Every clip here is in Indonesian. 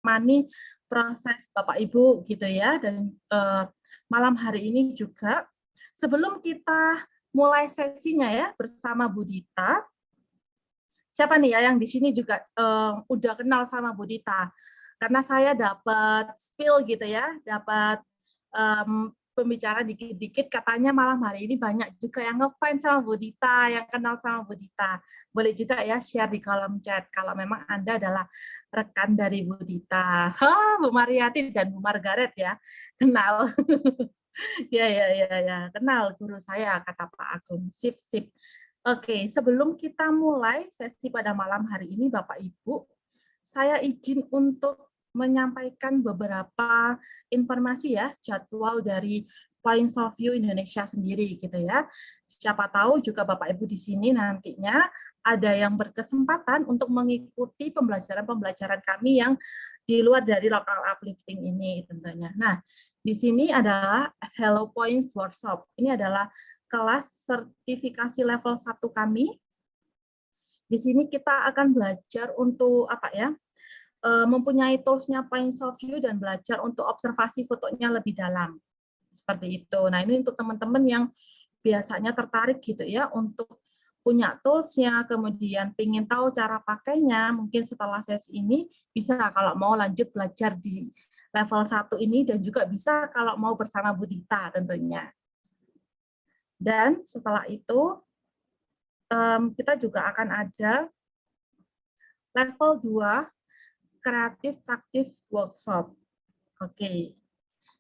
menemani proses Bapak Ibu gitu ya. Dan malam hari ini juga sebelum kita mulai sesinya ya bersama Bu Dita, siapa nih ya yang di sini juga udah kenal sama Bu Dita? Karena saya dapat spill gitu ya, dapat pembicara dikit-dikit, katanya malam hari ini banyak juga yang ngefans sama Bu Dita, yang kenal sama Bu Dita. Boleh juga ya share di kolom chat kalau memang Anda adalah rekan dari Bu Dita. Bu Mariati dan Bu Margaret ya, kenal. Ya, kenal guru saya, kata Pak Agung. Sip, sip. Oke, sebelum kita mulai sesi pada malam hari ini, Bapak Ibu, saya izin untuk menyampaikan beberapa informasi ya, jadwal dari Points of View Indonesia sendiri gitu ya. Siapa tahu juga Bapak Ibu di sini nantinya ada yang berkesempatan untuk mengikuti pembelajaran-pembelajaran kami yang di luar dari local uplifting ini tentunya. Nah, di sini adalah Hello Points Workshop. Ini adalah kelas sertifikasi level 1 kami. Di sini kita akan belajar untuk apa ya? Mempunyai tools-nya Points of View dan belajar untuk observasi fotonya lebih dalam. Seperti itu. Nah, ini untuk teman-teman yang biasanya tertarik gitu ya untuk punya tools-nya, kemudian pengen tahu cara pakainya, mungkin setelah sesi ini bisa kalau mau lanjut belajar di level 1 ini dan juga bisa kalau mau bersama Bu Dita tentunya. Dan setelah itu kita juga akan ada level 2 Creative Practice Workshop. Oke.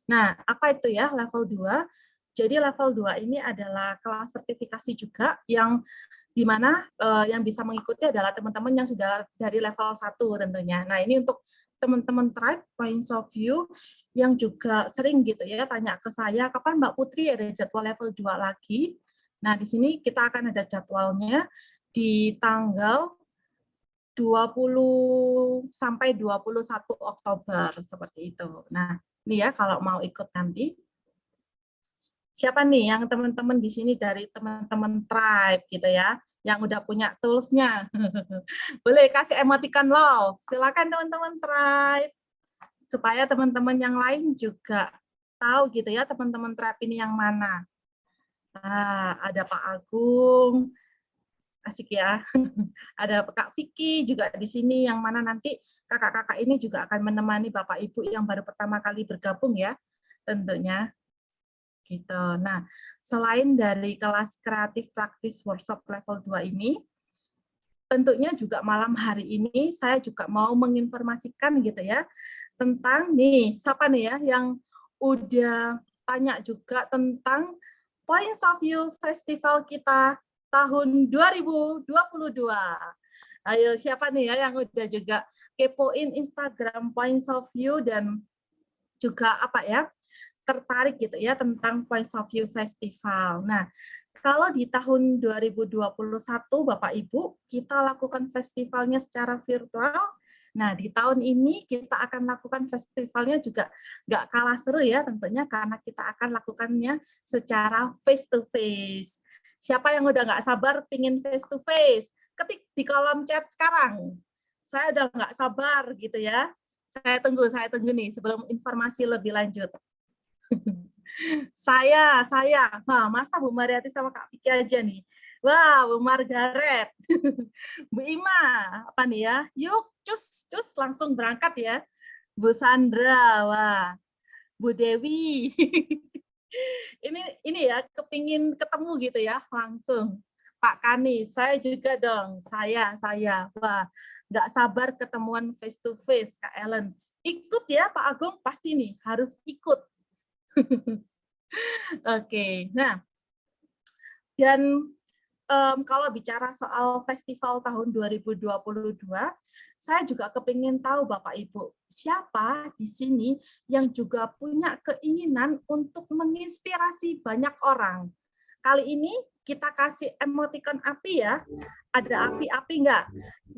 Nah, apa itu ya level 2? Jadi level 2 ini adalah kelas sertifikasi juga yang di mana yang bisa mengikuti adalah teman-teman yang sudah dari level 1 tentunya. Nah, ini untuk teman-teman Tribe Points of View yang juga sering gitu ya tanya ke saya, kapan Mbak Putri ada jadwal level 2 lagi? Nah, di sini kita akan ada jadwalnya di tanggal 20 sampai 21 Oktober seperti itu. Nah, ini ya kalau mau ikut nanti. Siapa nih yang teman-teman di sini dari teman-teman Tribe gitu ya, yang udah punya tools-nya. Boleh kasih emoticon love. Silakan teman-teman Tribe. Supaya teman-teman yang lain juga tahu gitu ya, teman-teman Tribe ini yang mana. Nah, ada Pak Agung, asik ya. Ada Kak Vicky juga di sini, yang mana nanti kakak-kakak ini juga akan menemani Bapak Ibu yang baru pertama kali bergabung ya, tentunya. Gitu. Nah, selain dari kelas kreatif praktis workshop level 2 ini, tentunya juga malam hari ini saya juga mau menginformasikan gitu ya, tentang nih, siapa nih ya yang udah tanya juga tentang Points of View Festival kita tahun 2022. Ayo, siapa nih ya yang udah juga kepoin Instagram Points of View dan juga apa ya, tertarik gitu ya tentang Points of View Festival. Nah, kalau di tahun 2021 Bapak Ibu, kita lakukan festivalnya secara virtual. Nah, di tahun ini kita akan lakukan festivalnya juga nggak kalah seru ya tentunya karena kita akan lakukannya secara face to face. Siapa yang udah nggak sabar pingin face to face? Ketik di kolom chat sekarang. Saya udah nggak sabar gitu ya. Saya tunggu nih sebelum informasi lebih lanjut. Saya. Wah, masa Bu Mariati sama Kak Vicky aja nih? Wah, Bu Margaret. Bu Ima, apa nih ya? Yuk, cus, langsung berangkat ya. Bu Sandra, wah. Bu Dewi. ini ya, kepingin ketemu gitu ya, langsung. Pak Kani, saya juga dong. Saya. Wah, nggak sabar ketemuan face to face, Kak Ellen. Ikut ya, Pak Agung, pasti nih, harus ikut. Oke, nah, dan kalau bicara soal festival tahun 2022, saya juga kepingin tahu Bapak Ibu, siapa di sini yang juga punya keinginan untuk menginspirasi banyak orang. Kali ini kita kasih emoticon api ya, ada api-api nggak?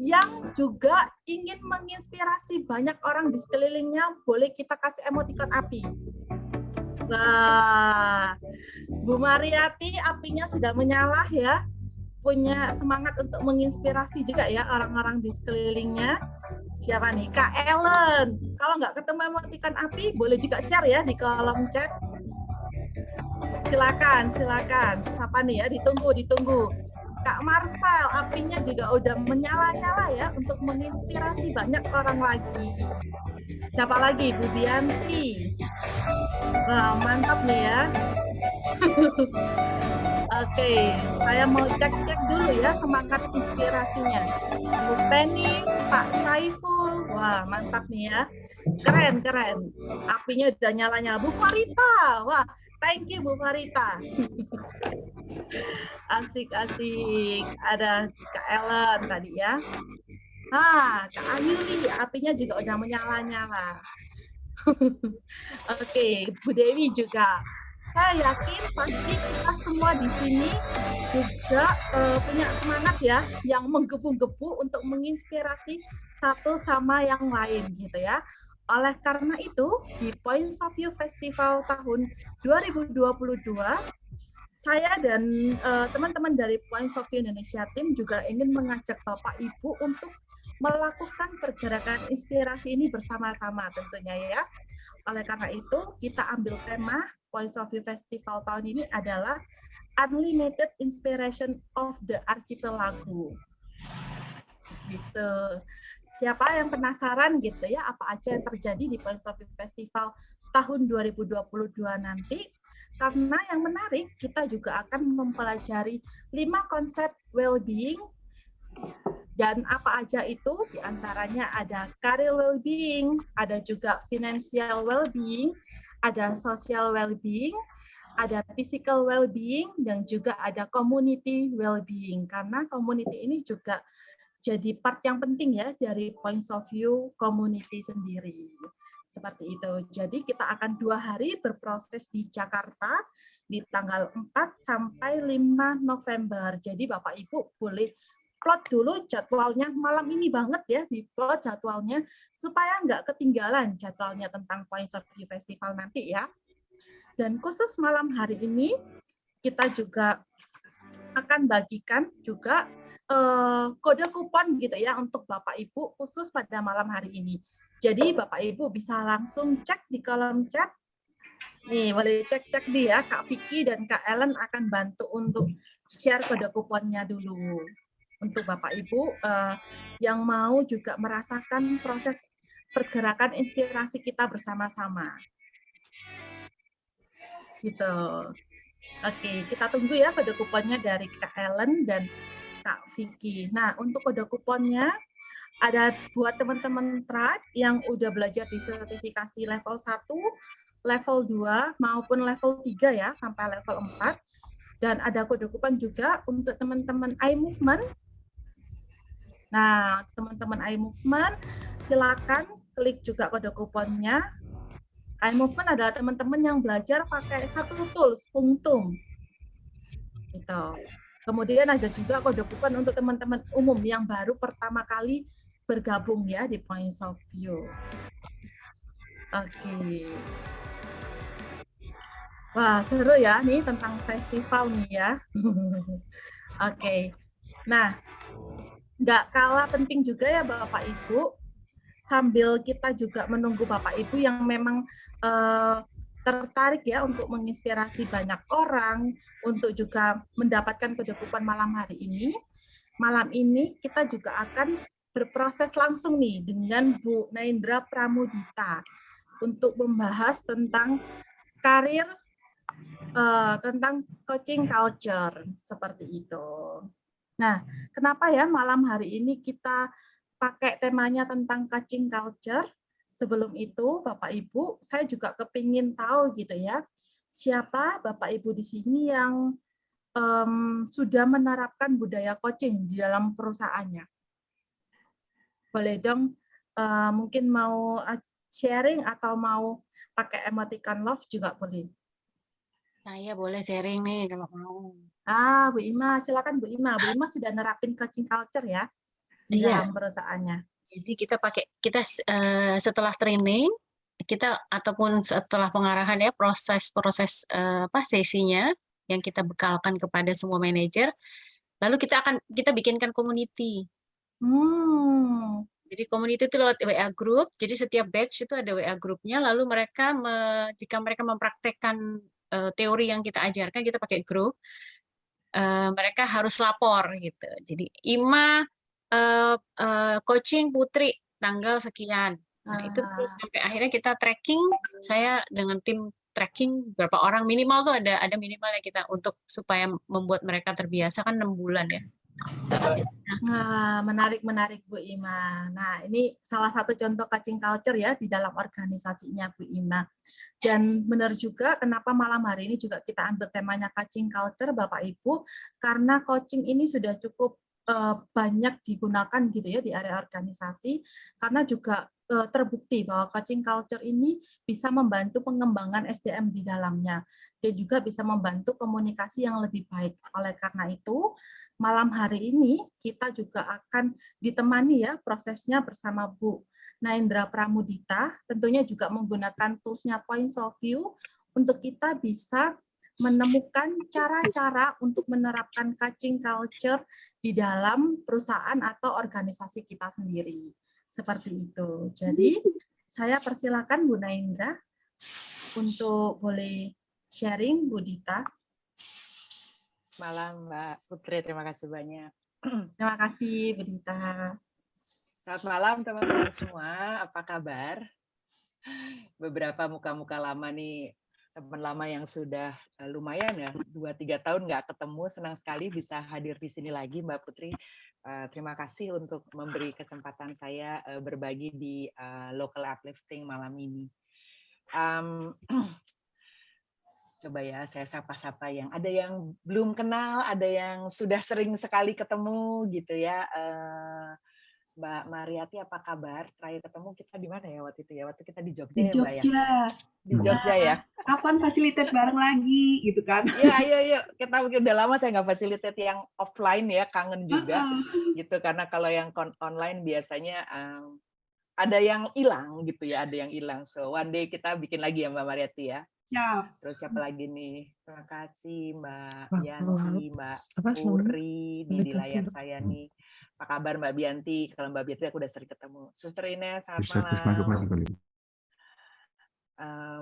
Yang juga ingin menginspirasi banyak orang di sekelilingnya, boleh kita kasih emoticon api. Wah, Bu Mariati apinya sudah menyala ya, punya semangat untuk menginspirasi juga ya orang-orang di sekelilingnya. Siapa nih? Kak Ellen. Kalau nggak ketemu emoticon api, boleh juga share ya di kolom chat. Silakan, silakan. Siapa nih ya? Ditunggu, ditunggu. Kak Marcel, apinya juga udah menyala-nyala ya untuk menginspirasi banyak orang lagi. Siapa lagi? Bu Dianti. Wah, mantap nih ya. Oke, saya mau cek-cek dulu ya semangat inspirasinya. Bu Penny, Pak Saiful, wah mantap nih ya. Keren, keren. Apinya udah nyala-nyala. Bu Farita, wah thank you Bu Farita. Asik-asik. Ada Kak Ellen tadi ya. Kak Ayuli, apinya juga udah menyala-nyala. Oke, Bu Dewi juga. Saya yakin pasti kita semua di sini juga punya semangat ya, yang menggebu-gebu untuk menginspirasi satu sama yang lain gitu ya. Oleh karena itu, di Points of View Festival tahun 2022, saya dan teman-teman dari Points of View Indonesia Team juga ingin mengajak Bapak Ibu untuk melakukan pergerakan inspirasi ini bersama-sama tentunya ya. Oleh karena itu, kita ambil tema Points of View Festival tahun ini adalah Unlimited Inspiration of the Archipelago. Gitu. Siapa yang penasaran gitu ya, apa aja yang terjadi di Points of View Festival tahun 2022 nanti? Karena yang menarik, kita juga akan mempelajari 5 konsep well-being. Dan apa aja itu? Di antaranya ada career well-being, ada juga financial well-being, ada social well-being, ada physical well-being, dan juga ada community well-being. Karena community ini juga jadi part yang penting ya dari Points of View community sendiri. Seperti itu. Jadi kita akan 2 hari berproses di Jakarta di tanggal 4 sampai 5 November. Jadi Bapak Ibu boleh plot dulu jadwalnya malam ini banget ya, di plot jadwalnya supaya nggak ketinggalan jadwalnya tentang Points of View Festival nanti ya. Dan khusus malam hari ini kita juga akan bagikan juga kode kupon gitu ya untuk Bapak Ibu khusus pada malam hari ini. Jadi Bapak Ibu bisa langsung cek di kolom chat. Nih, boleh cek-cek nih ya, Kak Vicky dan Kak Ellen akan bantu untuk share kode kuponnya dulu. Untuk Bapak Ibu yang mau juga merasakan proses pergerakan inspirasi kita bersama-sama. Gitu. Oke, kita tunggu ya kode kuponnya dari Kak Ellen dan Kak Vicky. Nah, untuk kode kuponnya ada buat teman-teman Tribe yang udah belajar di sertifikasi level 1, level 2, maupun level 3 ya, sampai level 4. Dan ada kode kupon juga untuk teman-teman iMovement. Nah, teman-teman iMovement, silakan klik juga kode kuponnya. iMovement adalah teman-teman yang belajar pakai satu tools, Punctum. Gitu. Kemudian ada juga kode kupon untuk teman-teman umum yang baru pertama kali bergabung ya di Points of View. Oke. Wah, seru ya nih tentang festival nih ya. Oke. Nah, nggak kalah penting juga ya Bapak Ibu, sambil kita juga menunggu Bapak Ibu yang memang tertarik ya untuk menginspirasi banyak orang, untuk juga mendapatkan kode kupon malam hari ini. Malam ini kita juga akan berproses langsung nih dengan Bu Naindra Pramudita untuk membahas tentang karir, tentang coaching culture, seperti itu. Nah, kenapa ya malam hari ini kita pakai temanya tentang coaching culture? Sebelum itu, Bapak Ibu, saya juga kepingin tahu gitu ya, siapa Bapak Ibu di sini yang sudah menerapkan budaya coaching di dalam perusahaannya. Boleh dong, mungkin mau sharing atau mau pakai emoticon love juga boleh. Saya boleh sharing nih kalau mau. Bu Ima, silakan Bu Ima. Bu Ima sudah nerapin coaching culture ya di dalam perusahaannya. Jadi kita setelah training kita ataupun setelah pengarahan ya proses sesinya yang kita bekalkan kepada semua manajer, lalu kita bikinkan community. Jadi community itu lewat WA group, jadi setiap batch itu ada WA grupnya, lalu mereka jika mereka mempraktekkan teori yang kita ajarkan, kita pakai grup, mereka harus lapor gitu. Jadi Ima coaching Putri tanggal sekian. Nah, itu terus sampai akhirnya kita tracking, saya dengan tim tracking berapa orang minimal tuh ada minimalnya kita untuk supaya membuat mereka terbiasa kan 6 bulan ya. Nah, menarik Bu Ima. Nah, ini salah satu contoh coaching culture ya di dalam organisasinya Bu Ima. Dan benar juga kenapa malam hari ini juga kita ambil temanya coaching culture Bapak Ibu, karena coaching ini sudah cukup banyak digunakan gitu ya di area organisasi, karena juga terbukti bahwa coaching culture ini bisa membantu pengembangan SDM di dalamnya dan juga bisa membantu komunikasi yang lebih baik. Oleh karena itu, malam hari ini kita juga akan ditemani ya prosesnya bersama Bu Naindra Pramudita, tentunya juga menggunakan tools-nya Points of View untuk kita bisa menemukan cara-cara untuk menerapkan coaching culture di dalam perusahaan atau organisasi kita sendiri. Seperti itu. Jadi, saya persilakan Bu Naindra untuk boleh sharing, Bu Dita. Malam Mbak Putri, terima kasih banyak. Terima kasih Bu Dita. Selamat malam teman-teman semua, apa kabar? Beberapa muka-muka lama nih, teman lama yang sudah lumayan ya, 2-3 tahun nggak ketemu, senang sekali bisa hadir di sini lagi Mbak Putri. Terima kasih untuk memberi kesempatan saya berbagi di Local Uplifting malam ini. Coba ya saya sapa-sapa yang ada yang belum kenal, ada yang sudah sering sekali ketemu gitu ya. Mbak Mariati apa kabar? Terakhir ketemu kita di mana ya waktu itu ya? Waktu kita di Jogja ya Mbak ya? Di Jogja ya. Kapan fasilitate bareng lagi gitu kan? Iya, yuk. Kita mungkin udah lama saya nggak fasilitate yang offline ya, kangen juga gitu. Karena kalau yang online biasanya ada yang hilang gitu ya, ada yang hilang. So one day kita bikin lagi ya Mbak Mariati ya. Siap. Terus siapa lagi nih? Terima kasih Mbak Yanti, Mbak Puri di layar saya nih. Apa kabar Mbak Bianti? Kalau Mbak Bianti aku udah sering ketemu. Suster Ines, selamat malam.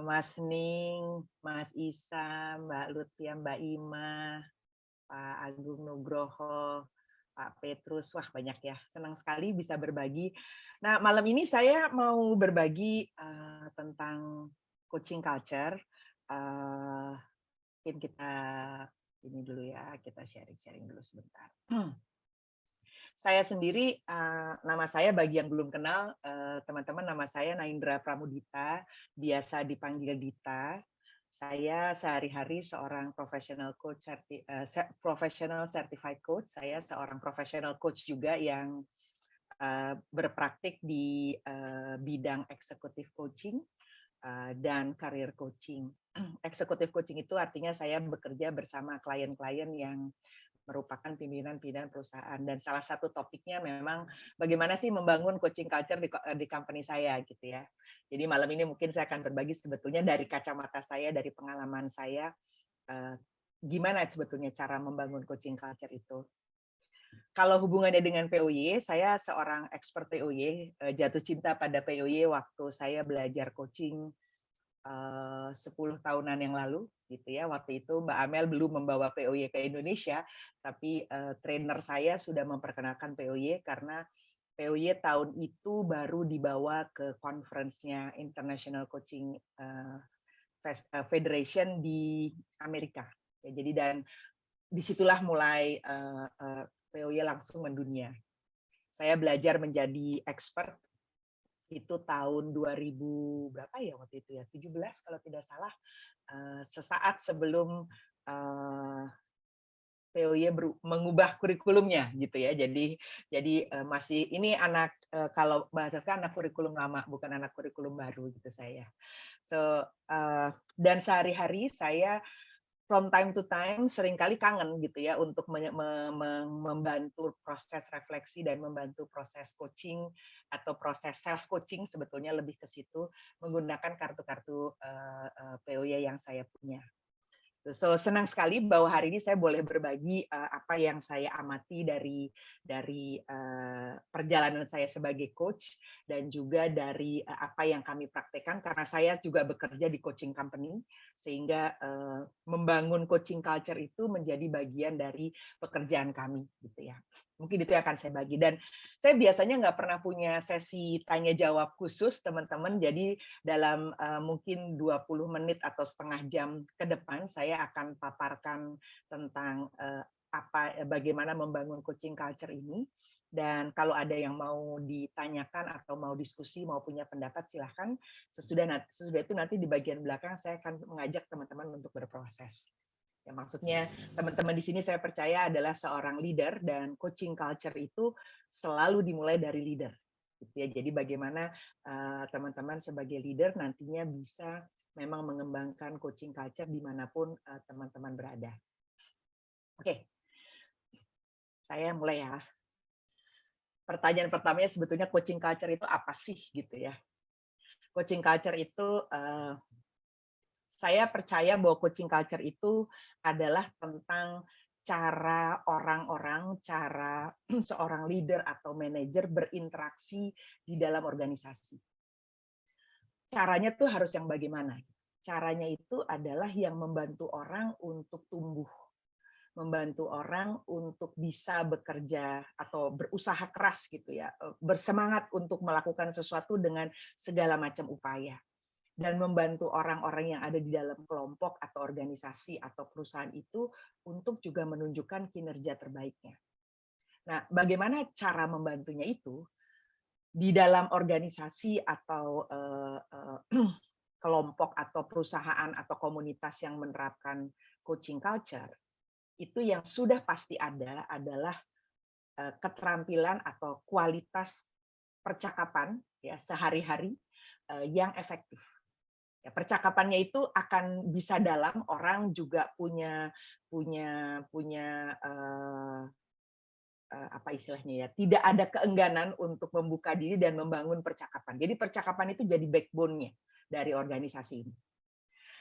Mas Ning, Mas Isa, Mbak Lutia, Mbak Ima, Pak Agung Nugroho, Pak Petrus, wah banyak ya. Senang sekali bisa berbagi. Nah malam ini saya mau berbagi tentang coaching culture. Mungkin kita ini dulu ya, kita sharing-sharing dulu sebentar. Saya sendiri, nama saya bagi yang belum kenal, teman-teman, nama saya Naindra Pramudita, biasa dipanggil Dita. Saya sehari-hari seorang professional coach, professional certified coach. Saya seorang professional coach juga yang berpraktik di bidang executive coaching dan career coaching. Executive coaching itu artinya saya bekerja bersama klien-klien yang merupakan pimpinan-pimpinan perusahaan, dan salah satu topiknya memang bagaimana sih membangun coaching culture di company saya gitu ya. Jadi malam ini mungkin saya akan berbagi sebetulnya dari kacamata saya, dari pengalaman saya, gimana sebetulnya cara membangun coaching culture itu. Kalau hubungannya dengan POY, saya seorang expert POY, jatuh cinta pada POY waktu saya belajar coaching 10 tahunan yang lalu gitu ya. Waktu itu Mbak Amel belum membawa POY ke Indonesia, tapi trainer saya sudah memperkenalkan POY karena POY tahun itu baru dibawa ke conference-nya International Coaching Federation di Amerika. Ya, jadi dan disitulah mulai POY langsung mendunia. Saya belajar menjadi expert itu tahun 2000 berapa ya waktu itu ya, 17 kalau tidak salah, sesaat sebelum POY mengubah kurikulumnya gitu ya. Jadi masih ini anak kalau bahasa sekarang anak kurikulum lama, bukan anak kurikulum baru gitu saya. So dan sehari-hari saya from time to time seringkali kangen gitu ya untuk membantu proses refleksi dan membantu proses coaching atau proses self coaching, sebetulnya lebih ke situ menggunakan kartu-kartu POY yang saya punya. So senang sekali bahwa hari ini saya boleh berbagi apa yang saya amati dari perjalanan saya sebagai coach dan juga dari apa yang kami praktekkan, karena saya juga bekerja di coaching company, sehingga membangun coaching culture itu menjadi bagian dari pekerjaan kami gitu ya. Mungkin itu yang akan saya bagi, dan saya biasanya nggak pernah punya sesi tanya jawab khusus teman-teman, jadi dalam mungkin 20 menit atau setengah jam ke depan saya akan paparkan tentang bagaimana membangun coaching culture ini. Dan kalau ada yang mau ditanyakan atau mau diskusi, mau punya pendapat, silahkan. Sesudah itu nanti di bagian belakang saya akan mengajak teman-teman untuk berproses. Ya, maksudnya teman-teman di sini saya percaya adalah seorang leader, dan coaching culture itu selalu dimulai dari leader. Gitu ya. Jadi bagaimana teman-teman sebagai leader nantinya bisa memang mengembangkan coaching culture dimanapun teman-teman berada. Oke, saya mulai ya. Pertanyaan pertamanya sebetulnya coaching culture itu apa sih gitu ya? Coaching culture itu saya percaya bahwa coaching culture itu adalah tentang cara orang-orang, cara seorang leader atau manajer berinteraksi di dalam organisasi. Caranya tuh harus yang bagaimana? Caranya itu adalah yang membantu orang untuk tumbuh, membantu orang untuk bisa bekerja atau berusaha keras gitu ya, bersemangat untuk melakukan sesuatu dengan segala macam upaya, dan membantu orang-orang yang ada di dalam kelompok atau organisasi atau perusahaan itu untuk juga menunjukkan kinerja terbaiknya. Nah, bagaimana cara membantunya itu? Di dalam organisasi atau kelompok atau perusahaan atau komunitas yang menerapkan coaching culture, itu yang sudah pasti ada adalah keterampilan atau kualitas percakapan ya sehari-hari yang efektif. Ya, percakapannya itu akan bisa dalam, orang juga punya apa istilahnya ya, tidak ada keengganan untuk membuka diri dan membangun percakapan. Jadi percakapan itu jadi backbone-nya dari organisasi ini.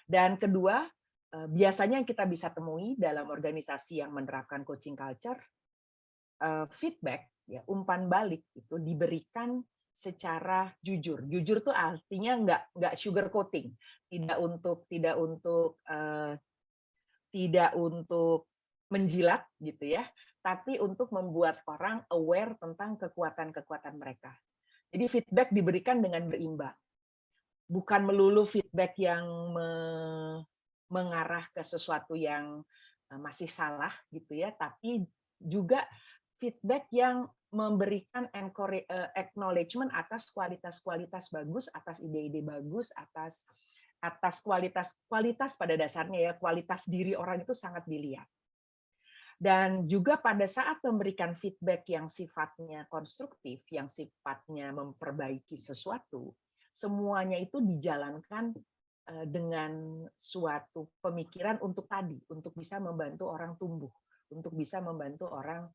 Dan kedua, biasanya yang kita bisa temui dalam organisasi yang menerapkan coaching culture, feedback, ya, umpan balik itu diberikan secara jujur. Jujur tuh artinya nggak sugar coating, tidak untuk menjilat gitu ya, tapi untuk membuat orang aware tentang kekuatan-kekuatan mereka. Jadi feedback diberikan dengan berimbang, bukan melulu feedback yang mengarah ke sesuatu yang masih salah gitu ya, tapi juga feedback yang memberikan acknowledgement atas kualitas-kualitas bagus, atas ide-ide bagus, atas kualitas pada dasarnya ya, kualitas diri orang itu sangat dilihat. Dan juga pada saat memberikan feedback yang sifatnya konstruktif, yang sifatnya memperbaiki sesuatu, semuanya itu dijalankan dengan suatu pemikiran untuk bisa membantu orang tumbuh, untuk bisa membantu orang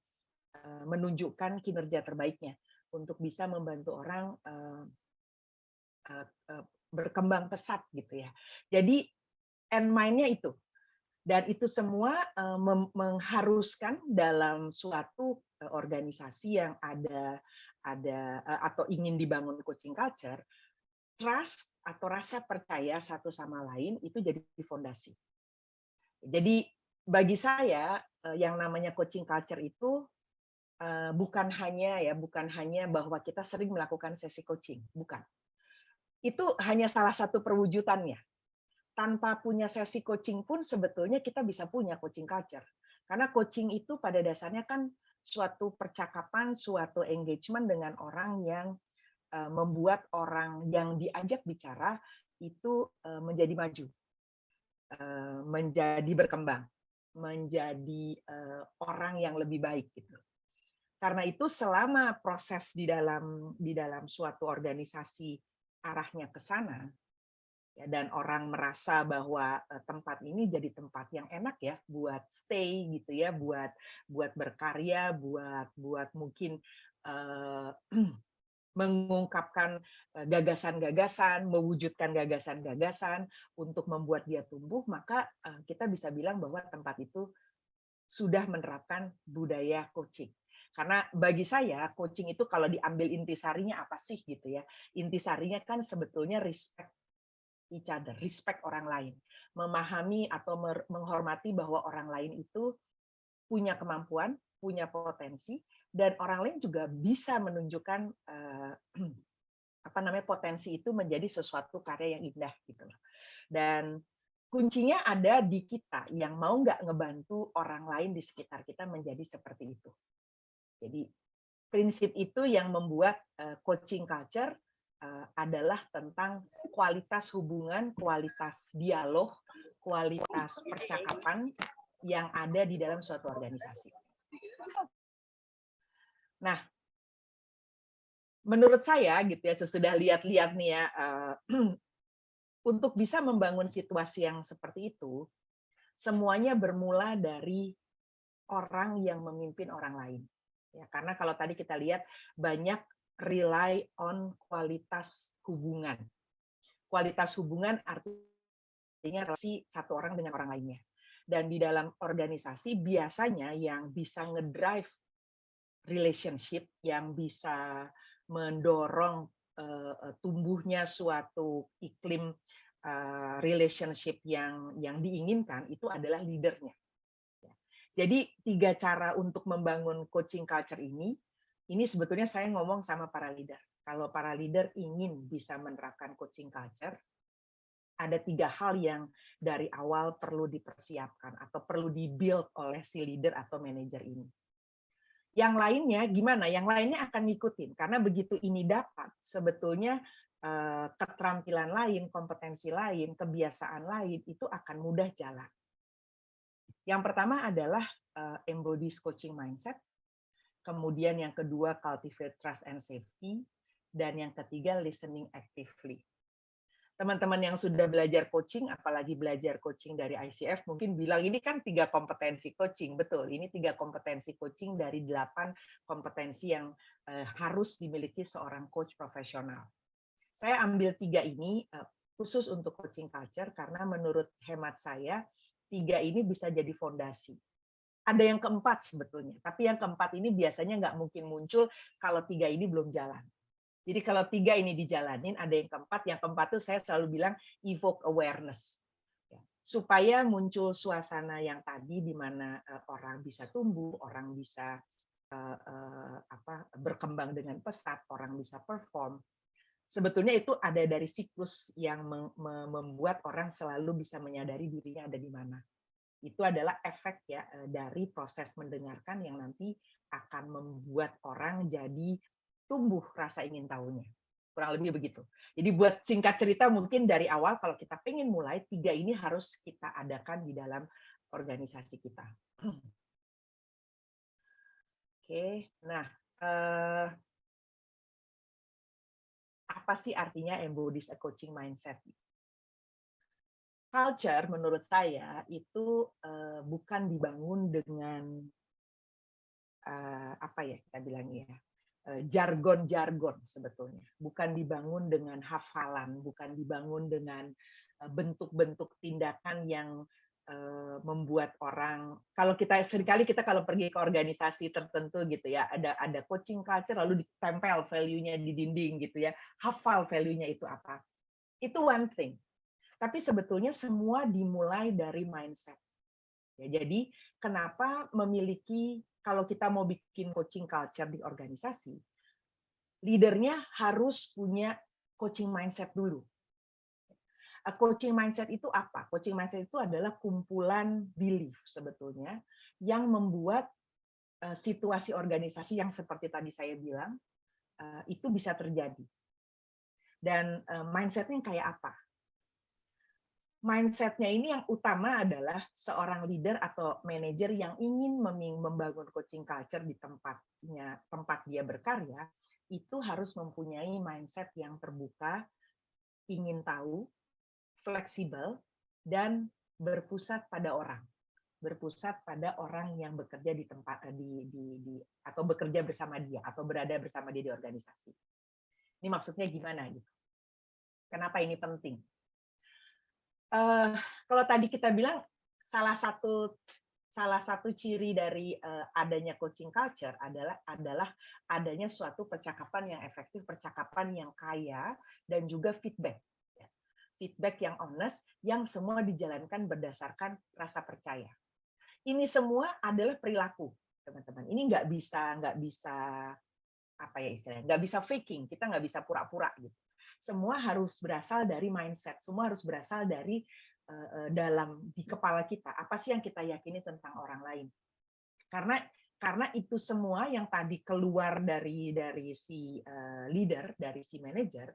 menunjukkan kinerja terbaiknya, untuk bisa membantu orang berkembang pesat gitu ya. Jadi end mind-nya itu. Dan itu semua mengharuskan dalam suatu organisasi yang ada atau ingin dibangun coaching culture, trust atau rasa percaya satu sama lain itu jadi fondasi. Jadi bagi saya yang namanya coaching culture itu bukan hanya bahwa kita sering melakukan sesi coaching, bukan. Itu hanya salah satu perwujudannya. Tanpa punya sesi coaching pun sebetulnya kita bisa punya coaching culture. Karena coaching itu pada dasarnya kan suatu percakapan, suatu engagement dengan orang yang membuat orang yang diajak bicara itu menjadi maju, menjadi berkembang, menjadi orang yang lebih baik gitu. Karena itu selama proses di dalam suatu organisasi arahnya ke sana, dan orang merasa bahwa tempat ini jadi tempat yang enak ya buat stay gitu ya, buat berkarya, buat mungkin mengungkapkan gagasan-gagasan, mewujudkan gagasan-gagasan untuk membuat dia tumbuh, maka kita bisa bilang bahwa tempat itu sudah menerapkan budaya coaching. Karena bagi saya coaching itu kalau diambil intisarinya apa sih gitu ya? Intisarinya kan sebetulnya respect each other, respect orang lain, memahami atau menghormati bahwa orang lain itu punya kemampuan, punya potensi, dan orang lain juga bisa menunjukkan potensi itu menjadi sesuatu karya yang indah gitu loh. Dan kuncinya ada di kita yang mau nggak ngebantu orang lain di sekitar kita menjadi seperti itu. Jadi prinsip itu yang membuat coaching culture adalah tentang kualitas hubungan, kualitas dialog, kualitas percakapan yang ada di dalam suatu organisasi. Nah, menurut saya gitu ya, sesudah lihat-lihat nih ya, untuk bisa membangun situasi yang seperti itu, semuanya bermula dari orang yang memimpin orang lain. Ya, karena kalau tadi kita lihat banyak rely on kualitas hubungan. Kualitas hubungan artinya relasi satu orang dengan orang lainnya. Dan di dalam organisasi biasanya yang bisa ngedrive relationship, yang bisa mendorong tumbuhnya suatu iklim relationship yang diinginkan itu adalah leadernya. Jadi 3 cara untuk membangun coaching culture ini sebetulnya saya ngomong sama para leader. Kalau para leader ingin bisa menerapkan coaching culture, ada 3 hal yang dari awal perlu dipersiapkan atau perlu di-build oleh si leader atau manajer ini. Yang lainnya gimana? Yang lainnya akan ngikutin. Karena begitu ini dapat, sebetulnya keterampilan lain, kompetensi lain, kebiasaan lain, itu akan mudah jalan. Yang pertama adalah embodies coaching mindset. Kemudian yang kedua, cultivate trust and safety. Dan yang ketiga, listening actively. Teman-teman yang sudah belajar coaching, apalagi belajar coaching dari ICF, mungkin bilang ini kan 3 kompetensi coaching. Betul, ini 3 kompetensi coaching dari 8 kompetensi yang harus dimiliki seorang coach profesional. Saya ambil 3 ini khusus untuk coaching culture, karena menurut hemat saya, 3 ini bisa jadi fondasi. Ada yang keempat sebetulnya, tapi yang keempat ini biasanya nggak mungkin muncul kalau 3 ini belum jalan. Jadi kalau 3 ini dijalanin, ada yang keempat. Yang keempat itu saya selalu bilang evoke awareness. Supaya muncul suasana yang tadi di mana orang bisa tumbuh, orang bisa berkembang dengan pesat, orang bisa perform. Sebetulnya itu ada dari siklus yang membuat orang selalu bisa menyadari dirinya ada di mana. Itu adalah efek ya dari proses mendengarkan yang nanti akan membuat orang jadi tumbuh rasa ingin tahunya. Kurang lebih begitu. Jadi buat singkat cerita mungkin dari awal kalau kita pengen mulai, 3 ini harus kita adakan di dalam organisasi kita. Oke, nah apa sih artinya embodies a coaching mindset? Culture menurut saya itu bukan dibangun dengan kita bilang ya, jargon-jargon sebetulnya. Bukan dibangun dengan hafalan, bukan dibangun dengan bentuk-bentuk tindakan yang membuat orang, kalau kita seringkali kalau pergi ke organisasi tertentu gitu ya, ada coaching culture lalu ditempel value-nya di dinding gitu ya, hafal value-nya itu apa. Itu one thing. Tapi sebetulnya semua dimulai dari mindset. Ya, jadi kenapa memiliki, kalau kita mau bikin coaching culture di organisasi, leadernya harus punya coaching mindset dulu. Coaching mindset itu apa? Coaching mindset itu adalah kumpulan belief sebetulnya yang membuat situasi organisasi yang seperti tadi saya bilang itu bisa terjadi. Dan mindsetnya kayak apa? Mindset-nya ini yang utama adalah seorang leader atau manajer yang ingin membangun coaching culture di tempat dia berkarya, itu harus mempunyai mindset yang terbuka, ingin tahu, fleksibel, dan berpusat pada orang. Berpusat pada orang yang bekerja di tempat atau bekerja bersama dia atau berada bersama dia di organisasi. Ini maksudnya gimana gitu? Kenapa ini penting? Kalau tadi kita bilang salah satu ciri dari adanya coaching culture adalah adanya suatu percakapan yang efektif, percakapan yang kaya, dan juga feedback. Feedback yang honest, yang semua dijalankan berdasarkan rasa percaya. Ini semua adalah perilaku, teman-teman. Ini nggak bisa apa ya istilahnya, nggak bisa faking. Kita nggak bisa pura-pura gitu. Semua harus berasal dari mindset. Semua harus berasal dari di kepala kita. Apa sih yang kita yakini tentang orang lain? Karena itu semua yang tadi keluar dari si leader, dari si manajer,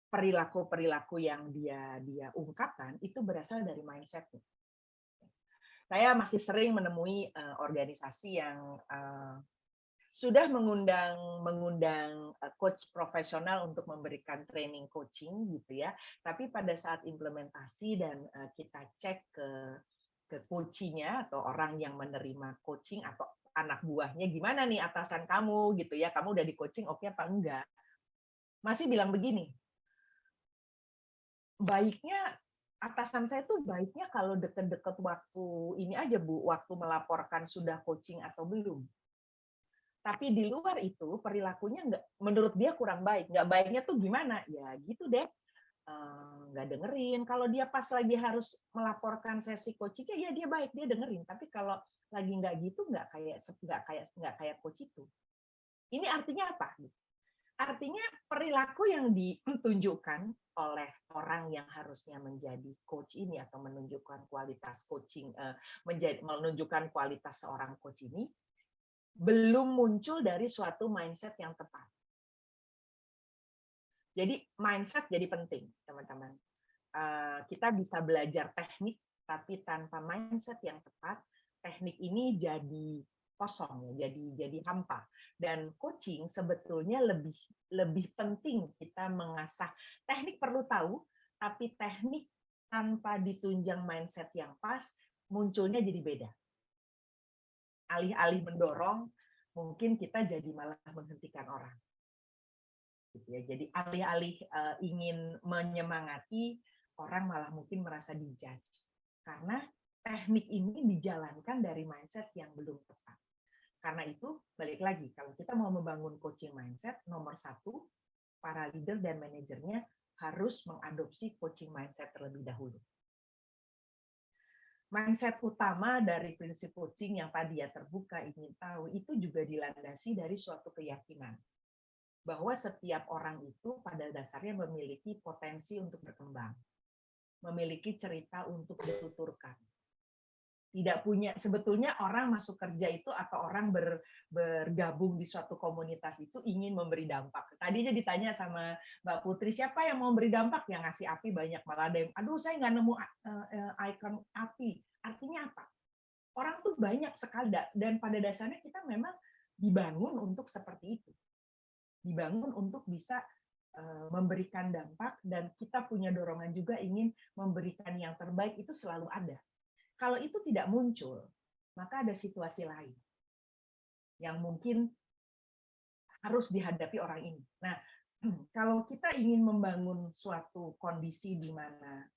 perilaku yang dia ungkapkan itu berasal dari mindset-nya. Saya masih sering menemui organisasi yang sudah mengundang coach profesional untuk memberikan training coaching gitu ya. Tapi pada saat implementasi dan kita cek ke coachnya atau orang yang menerima coaching atau anak buahnya, gimana nih atasan kamu gitu ya, kamu udah di coaching oke apa enggak? Masih bilang begini, baiknya atasan saya tuh baiknya kalau deket-deket waktu ini aja Bu, waktu melaporkan sudah coaching atau belum. Tapi di luar itu perilakunya menurut dia kurang baik. Nggak baiknya tuh gimana? Ya gitu deh, nggak dengerin. Kalau dia pas lagi harus melaporkan sesi coachingnya, ya dia baik, dia dengerin. Tapi kalau lagi nggak gitu, nggak kayak coach itu. Ini artinya apa? Artinya perilaku yang ditunjukkan oleh orang yang harusnya menjadi coach ini atau menunjukkan kualitas coaching, menunjukkan kualitas seorang coach ini belum muncul dari suatu mindset yang tepat. Jadi mindset jadi penting, teman-teman. Kita bisa belajar teknik, tapi tanpa mindset yang tepat, teknik ini jadi kosong, jadi hampa. Dan coaching sebetulnya lebih penting kita mengasah teknik perlu tahu, tapi teknik tanpa ditunjang mindset yang pas, munculnya jadi beda. Alih-alih mendorong, mungkin kita jadi malah menghentikan orang. Gitu ya. Jadi alih-alih ingin menyemangati, orang malah mungkin merasa dijudge. Karena teknik ini dijalankan dari mindset yang belum tepat. Karena itu, balik lagi, kalau kita mau membangun coaching mindset, nomor 1, para leader dan manajernya harus mengadopsi coaching mindset terlebih dahulu. Mindset utama dari prinsip coaching yang tadi ya terbuka, ingin tahu, itu juga dilandasi dari suatu keyakinan bahwa setiap orang itu pada dasarnya memiliki potensi untuk berkembang, memiliki cerita untuk dituturkan. Tidak punya, sebetulnya orang masuk kerja itu atau orang bergabung di suatu komunitas itu ingin memberi dampak. Tadinya ditanya sama Mbak Putri, siapa yang mau beri dampak? Yang ngasih api banyak, malah ada yang, aduh saya nggak nemu icon api. Artinya apa? Orang tuh banyak sekali, dan pada dasarnya kita memang dibangun untuk seperti itu. Dibangun untuk bisa memberikan dampak, dan kita punya dorongan juga ingin memberikan yang terbaik, itu selalu ada. Kalau itu tidak muncul, maka ada situasi lain yang mungkin harus dihadapi orang ini. Nah, kalau kita ingin membangun suatu kondisi di mana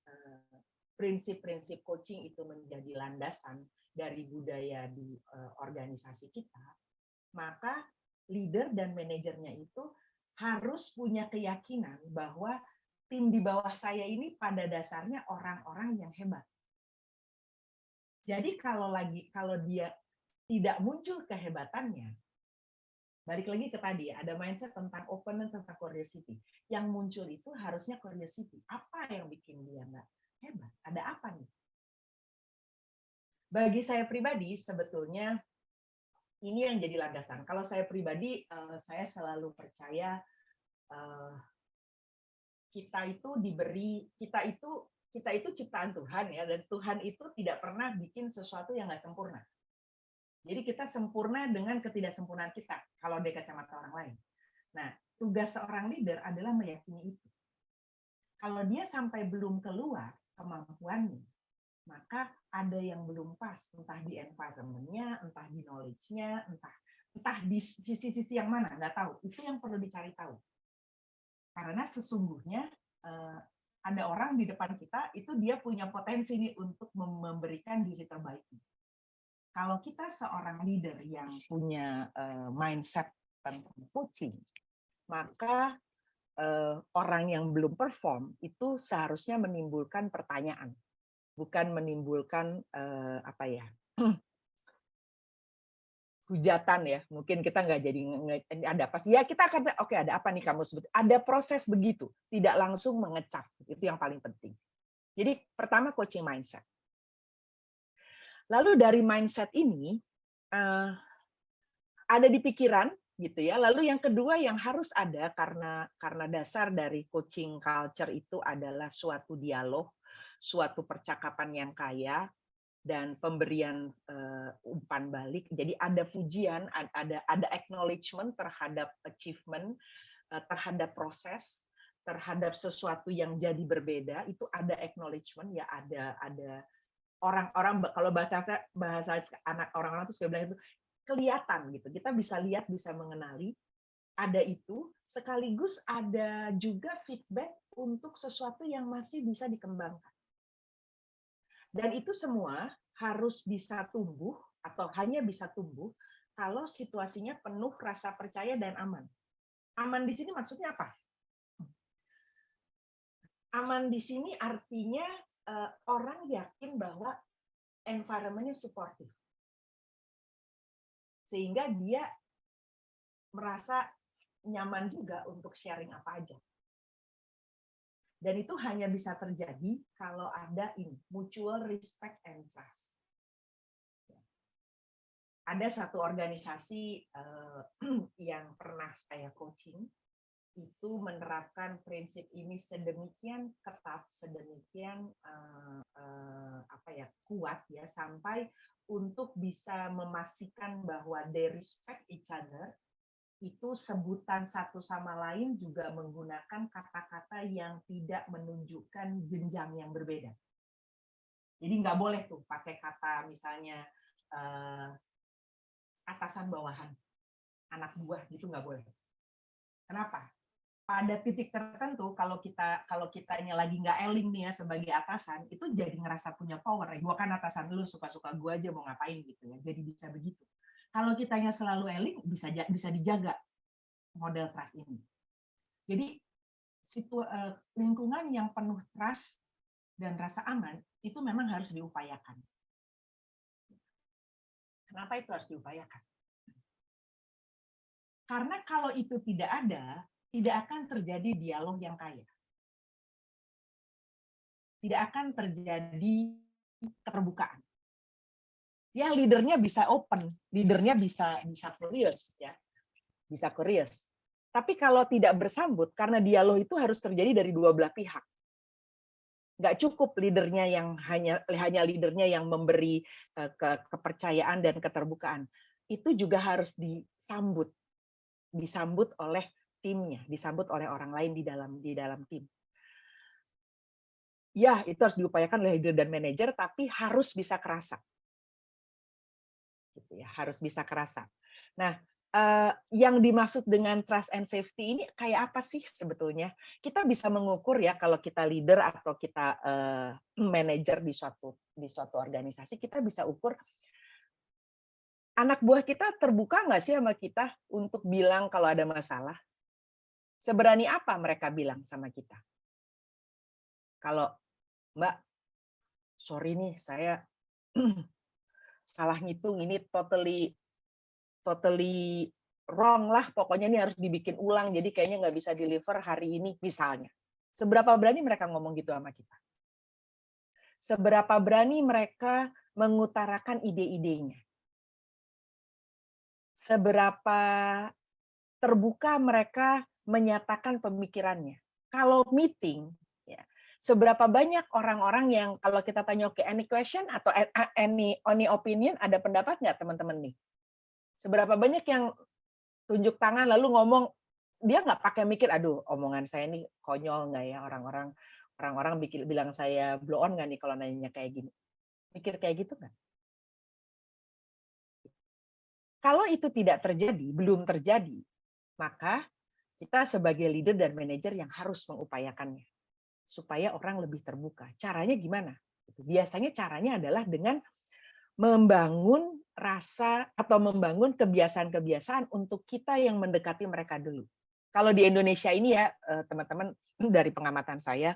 prinsip-prinsip coaching itu menjadi landasan dari budaya di organisasi kita, maka leader dan manajernya itu harus punya keyakinan bahwa tim di bawah saya ini pada dasarnya orang-orang yang hebat. Jadi kalau dia tidak muncul kehebatannya, balik lagi ke tadi ya, ada mindset tentang openness, tentang curiosity. Yang muncul itu harusnya curiosity. Apa yang bikin dia nggak hebat? Ada apa nih? Bagi saya pribadi, sebetulnya ini yang jadi landasan. Kalau saya pribadi, saya selalu percaya kita itu ciptaan Tuhan ya, dan Tuhan itu tidak pernah bikin sesuatu yang nggak sempurna. Jadi kita sempurna dengan ketidaksempurnaan kita kalau dari kacamata orang lain. Nah, tugas seorang leader adalah meyakini itu. Kalau dia sampai belum keluar kemampuannya, maka ada yang belum pas, entah di environment-nya, entah di knowledge-nya, entah di sisi-sisi yang mana, nggak tahu. Itu yang perlu dicari tahu. Karena sesungguhnya ada orang di depan kita itu dia punya potensi nih untuk memberikan diri terbaik. Kalau kita seorang leader yang punya mindset tentang coaching, maka orang yang belum perform itu seharusnya menimbulkan pertanyaan, bukan menimbulkan hujatan ya. Mungkin kita nggak jadi ada apa sih? Ya kita akan oke, ada apa nih kamu sebut? Ada proses begitu, tidak langsung mengecap. Itu yang paling penting. Jadi pertama coaching mindset. Lalu dari mindset ini ada di pikiran gitu ya. Lalu yang kedua yang harus ada karena dasar dari coaching culture itu adalah suatu dialog, suatu percakapan yang kaya dan pemberian umpan balik. Jadi ada pujian, ada acknowledgement terhadap achievement, terhadap proses, terhadap sesuatu yang jadi berbeda, itu ada acknowledgement ya, ada orang-orang kalau bahasa anak orang-orang itu sudah bilang itu kelihatan gitu. Kita bisa lihat, bisa mengenali ada itu, sekaligus ada juga feedback untuk sesuatu yang masih bisa dikembangkan. Dan itu semua harus bisa tumbuh atau hanya bisa tumbuh kalau situasinya penuh rasa percaya dan aman. Aman di sini maksudnya apa? Aman di sini artinya orang yakin bahwa environment-nya supportive. Sehingga dia merasa nyaman juga untuk sharing apa aja. Dan itu hanya bisa terjadi kalau ada mutual respect and trust. Ada satu organisasi yang pernah saya coaching, itu menerapkan prinsip ini sedemikian ketat, sedemikian kuat ya, sampai untuk bisa memastikan bahwa they respect each other. Itu sebutan satu sama lain juga menggunakan kata-kata yang tidak menunjukkan jenjang yang berbeda. Jadi nggak boleh tuh pakai kata misalnya atasan bawahan, anak buah gitu nggak boleh. Kenapa? Pada titik tertentu kalau kitanya lagi nggak eling nih ya sebagai atasan, itu jadi ngerasa punya power. Gue kan atasan lu, suka-suka gue aja mau ngapain gitu ya. Jadi bisa begitu. Kalau kitanya selalu eling, bisa dijaga model trust ini. Jadi lingkungan yang penuh trust dan rasa aman itu memang harus diupayakan. Kenapa itu harus diupayakan? Karena kalau itu tidak ada, tidak akan terjadi dialog yang kaya. Tidak akan terjadi keterbukaan. Ya, leadernya bisa open, leadernya bisa curious ya. Bisa curious. Tapi kalau tidak bersambut, karena dialog itu harus terjadi dari dua belah pihak. Nggak cukup leadernya yang hanya leadernya yang memberi kepercayaan dan keterbukaan. Itu juga harus disambut oleh timnya, disambut oleh orang lain di dalam tim. Ya, itu harus diupayakan oleh leader dan manajer, tapi harus bisa kerasa. Gitu ya, harus bisa kerasa. Nah, yang dimaksud dengan trust and safety ini kayak apa sih sebetulnya? Kita bisa mengukur ya kalau kita leader atau kita manajer di suatu organisasi, kita bisa ukur anak buah kita terbuka nggak sih sama kita untuk bilang kalau ada masalah? Seberani apa mereka bilang sama kita? Kalau Mbak, sorry nih saya salah ngitung, ini totally wrong lah, pokoknya ini harus dibikin ulang, jadi kayaknya nggak bisa deliver hari ini, misalnya. Seberapa berani mereka ngomong gitu sama kita? Seberapa berani mereka mengutarakan ide-idenya? Seberapa terbuka mereka menyatakan pemikirannya? Kalau meeting, ya, seberapa banyak orang-orang yang kalau kita tanya, oke, any question atau any opinion, ada pendapat nggak teman-teman nih? Seberapa banyak yang tunjuk tangan lalu ngomong, dia nggak pakai mikir, aduh omongan saya ini konyol nggak ya, orang-orang bilang saya blow on nggak nih kalau nanya kayak gini. Mikir kayak gitu nggak? Kalau itu tidak terjadi, belum terjadi, maka Kita sebagai leader dan manajer yang harus mengupayakannya supaya orang lebih terbuka. Caranya gimana? Biasanya caranya adalah dengan membangun rasa atau membangun kebiasaan-kebiasaan untuk kita yang mendekati mereka dulu. Kalau di Indonesia ini ya, teman-teman, dari pengamatan saya,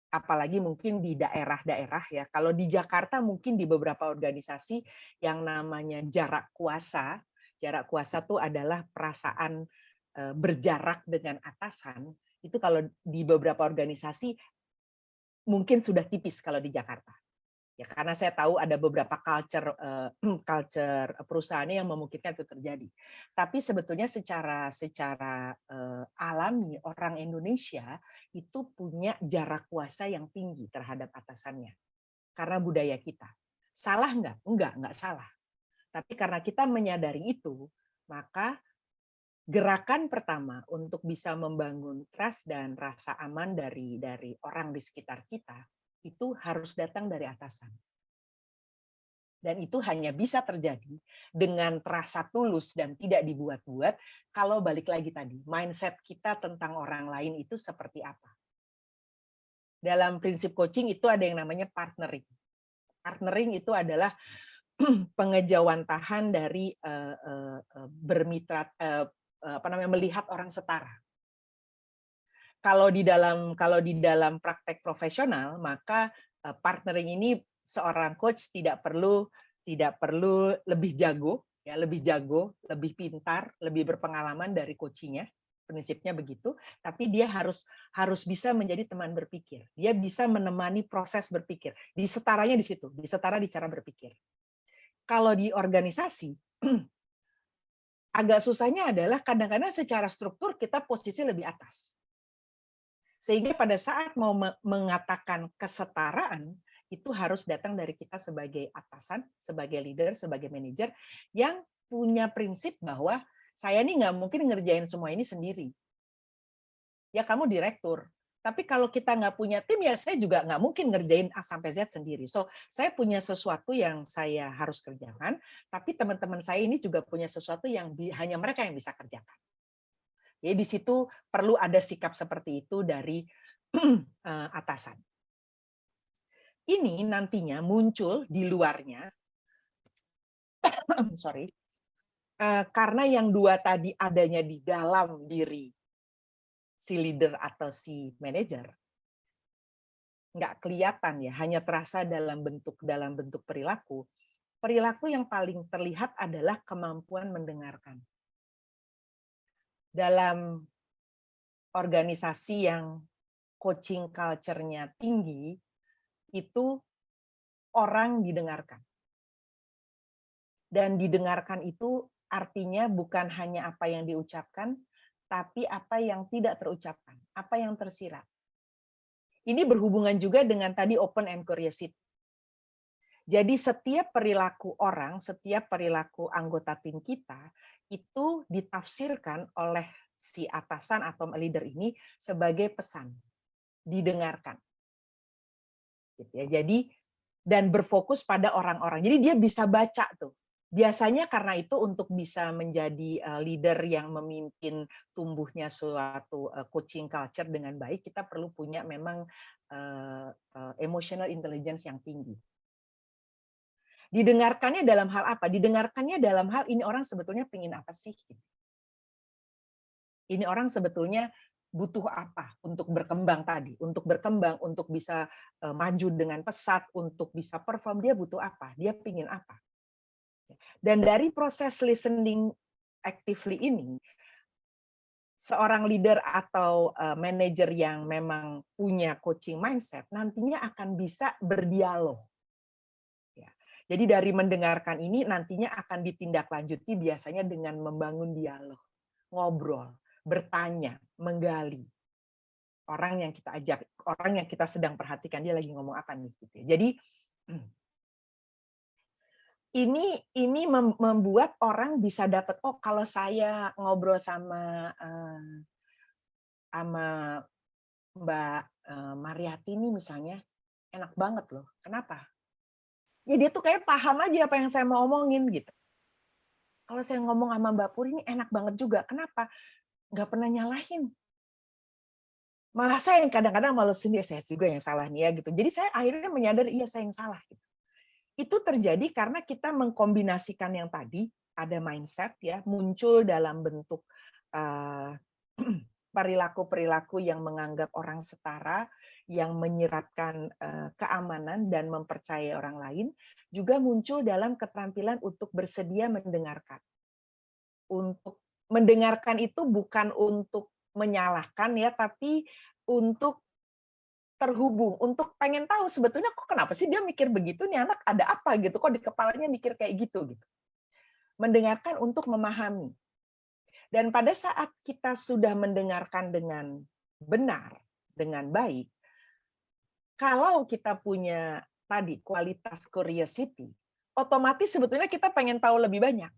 apalagi mungkin di daerah-daerah ya, kalau di Jakarta mungkin di beberapa organisasi yang namanya jarak kuasa itu adalah perasaan berjarak dengan atasan, itu kalau di beberapa organisasi mungkin sudah tipis kalau di Jakarta. Ya, karena saya tahu ada beberapa culture perusahaannya yang memungkinkan itu terjadi. Tapi sebetulnya secara alami orang Indonesia itu punya jarak kuasa yang tinggi terhadap atasannya karena budaya kita. Salah nggak? Enggak salah. Tapi karena kita menyadari itu, maka gerakan pertama untuk bisa membangun trust dan rasa aman dari orang di sekitar kita itu harus datang dari atasan. Dan itu hanya bisa terjadi dengan rasa tulus dan tidak dibuat-buat kalau balik lagi tadi, mindset kita tentang orang lain itu seperti apa. Dalam prinsip coaching itu ada yang namanya partnering. Partnering itu adalah pengejawantahan dari bermitra, melihat orang setara. Kalau di dalam praktek profesional, maka partnering ini seorang coach tidak perlu lebih jago, lebih pintar, lebih berpengalaman dari coachingnya. Prinsipnya begitu, tapi dia harus bisa menjadi teman berpikir. Dia bisa menemani proses berpikir. Disetaranya di situ, disetara di cara berpikir. Kalau di organisasi, agak susahnya adalah kadang-kadang secara struktur kita posisi lebih atas. Sehingga pada saat mau mengatakan kesetaraan, itu harus datang dari kita sebagai atasan, sebagai leader, sebagai manajer, yang punya prinsip bahwa saya ini nggak mungkin ngerjain semua ini sendiri. Ya kamu direktur, tapi kalau kita nggak punya tim, ya saya juga nggak mungkin ngerjain A sampai Z sendiri. So, saya punya sesuatu yang saya harus kerjakan, tapi teman-teman saya ini juga punya sesuatu yang hanya mereka yang bisa kerjakan. Jadi di situ perlu ada sikap seperti itu dari atasan. Ini nantinya muncul di luarnya, karena yang dua tadi adanya di dalam diri si leader atau si manajer, nggak kelihatan ya, hanya terasa dalam bentuk perilaku. Perilaku yang paling terlihat adalah kemampuan mendengarkan. Dalam organisasi yang coaching culture-nya tinggi, itu orang didengarkan. Dan didengarkan itu artinya bukan hanya apa yang diucapkan, tapi apa yang tidak terucapkan, apa yang tersirat. Ini berhubungan juga dengan tadi open and curiosity. Jadi setiap perilaku orang, setiap perilaku anggota tim kita, itu ditafsirkan oleh si atasan atau leader ini sebagai pesan, didengarkan. Gitu ya. Jadi dan berfokus pada orang-orang. Jadi dia bisa baca tuh. Biasanya karena itu untuk bisa menjadi leader yang memimpin tumbuhnya suatu coaching culture dengan baik, kita perlu punya memang emotional intelligence yang tinggi. Didengarkannya dalam hal apa? Didengarkannya dalam hal ini orang sebetulnya pingin apa sih? Ini orang sebetulnya butuh apa untuk berkembang tadi? Untuk berkembang, untuk bisa maju dengan pesat, untuk bisa perform, dia butuh apa? Dia pingin apa? Dan dari proses listening actively ini, seorang leader atau manajer yang memang punya coaching mindset nantinya akan bisa berdialog. Jadi dari mendengarkan ini nantinya akan ditindaklanjuti biasanya dengan membangun dialog, ngobrol, bertanya, menggali. Orang yang kita ajak, orang yang kita sedang perhatikan dia lagi ngomong apa nih gitu. Jadi ini membuat orang bisa dapat, oh kalau saya ngobrol sama Mbak Mariati ini misalnya enak banget loh. Kenapa? Ya dia tuh kayak paham aja apa yang saya mau omongin gitu. Kalau saya ngomong sama Mbak Puri ini enak banget juga. Kenapa? nggak pernah nyalahin. Malah saya yang kadang-kadang malu sendiri, saya juga yang salah nih ya gitu. Jadi saya akhirnya menyadari, iya saya yang salah. Gitu. Itu terjadi karena kita mengkombinasikan yang tadi, ada mindset ya, muncul dalam bentuk perilaku-perilaku yang menganggap orang setara, yang menyiratkan keamanan dan mempercayai orang lain, juga muncul dalam keterampilan untuk bersedia mendengarkan. Untuk mendengarkan itu bukan untuk menyalahkan ya, tapi untuk terhubung, untuk pengen tahu sebetulnya kok kenapa sih dia mikir begitu, nih anak ada apa gitu, kok di kepalanya mikir kayak gitu. Mendengarkan untuk memahami. Dan pada saat kita sudah mendengarkan dengan benar, dengan baik, kalau kita punya tadi kualitas curiosity, otomatis sebetulnya kita pengen tahu lebih banyak.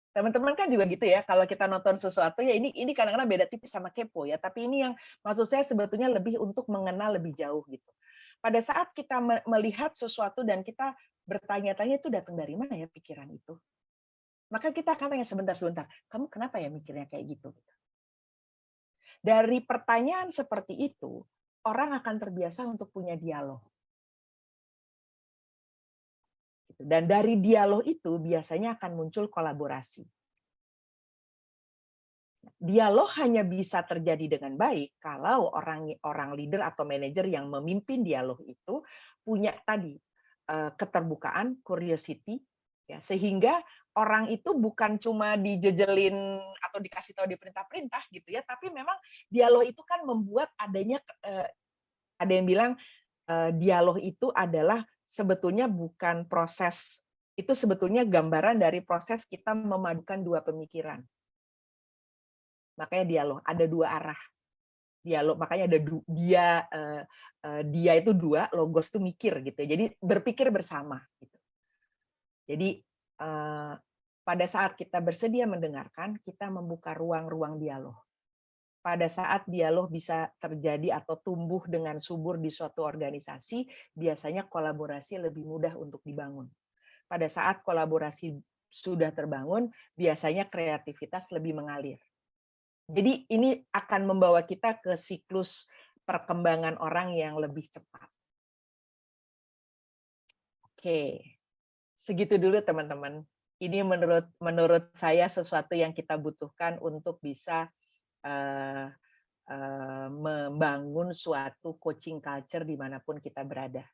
Teman-teman kan juga gitu ya, kalau kita nonton sesuatu ya ini kadang-kadang beda tipis sama kepo ya, tapi ini yang maksud saya sebetulnya lebih untuk mengenal lebih jauh gitu. Pada saat kita melihat sesuatu dan kita bertanya-tanya itu datang dari mana ya pikiran itu? Maka kita akan tanya sebentar, kamu kenapa ya mikirnya kayak gitu? Dari pertanyaan seperti itu, orang akan terbiasa untuk punya dialog. Dan dari dialog itu biasanya akan muncul kolaborasi. Dialog hanya bisa terjadi dengan baik kalau orang leader atau manajer yang memimpin dialog itu punya tadi keterbukaan, curiosity, ya, sehingga orang itu bukan cuma dijejelin atau dikasih tahu di perintah-perintah gitu ya, tapi memang dialog itu kan membuat adanya ada yang bilang dialog itu adalah sebetulnya bukan proses, itu sebetulnya gambaran dari proses kita memadukan dua pemikiran. Makanya dialog ada dua arah. Dialog makanya ada dia itu dua, logos itu mikir gitu. Jadi berpikir bersama gitu. Jadi pada saat kita bersedia mendengarkan, kita membuka ruang-ruang dialog. Pada saat dialog bisa terjadi atau tumbuh dengan subur di suatu organisasi, biasanya kolaborasi lebih mudah untuk dibangun. Pada saat kolaborasi sudah terbangun, biasanya kreativitas lebih mengalir. Jadi ini akan membawa kita ke siklus perkembangan orang yang lebih cepat. Oke, segitu dulu teman-teman. Ini menurut saya sesuatu yang kita butuhkan untuk bisa membangun suatu coaching culture dimanapun kita berada.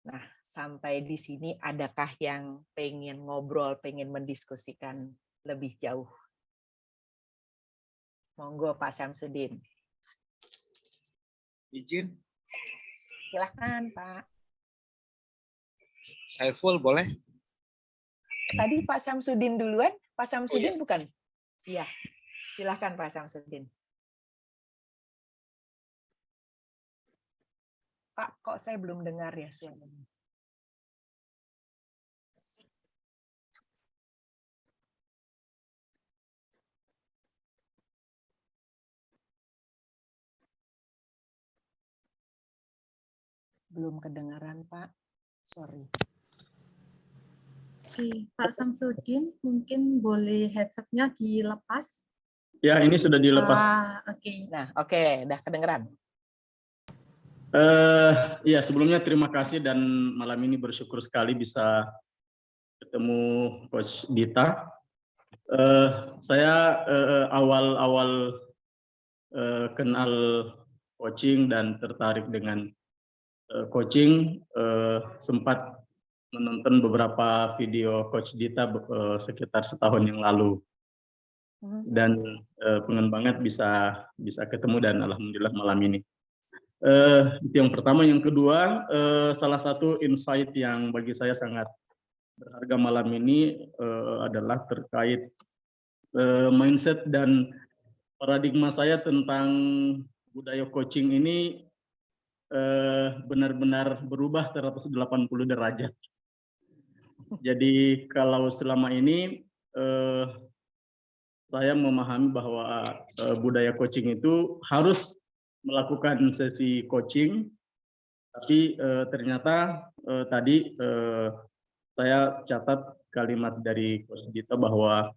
Nah, sampai di sini adakah yang pengen ngobrol, pengen mendiskusikan lebih jauh? Monggo Pak Syamsuddin. Izin. Silakan Pak. Saiful boleh? Tadi Pak Syamsuddin duluan. Pak Syamsuddin iya. Bukan? Iya. Silakan Pak Syamsuddin. Pak, kok saya belum dengar ya suaranya? Belum kedengaran, Pak. Sorry. Oke, Pak Samsudin, mungkin boleh headset-nya dilepas. Ya, ini sudah dilepas. Oke. Nah, oke, udah kedengeran. Ya, sebelumnya terima kasih dan malam ini bersyukur sekali bisa ketemu Coach Dita. Saya awal-awal kenal coaching dan tertarik dengan coaching, sempat menonton beberapa video Coach Dita sekitar setahun yang lalu. Dan pengen banget bisa ketemu dan alhamdulillah malam ini. Itu yang pertama. Yang kedua, salah satu insight yang bagi saya sangat berharga malam ini adalah terkait mindset dan paradigma saya tentang budaya coaching ini benar-benar berubah 180 derajat. Jadi kalau selama ini saya memahami bahwa budaya coaching itu harus melakukan sesi coaching, tapi ternyata tadi saya catat kalimat dari Coach Dita bahwa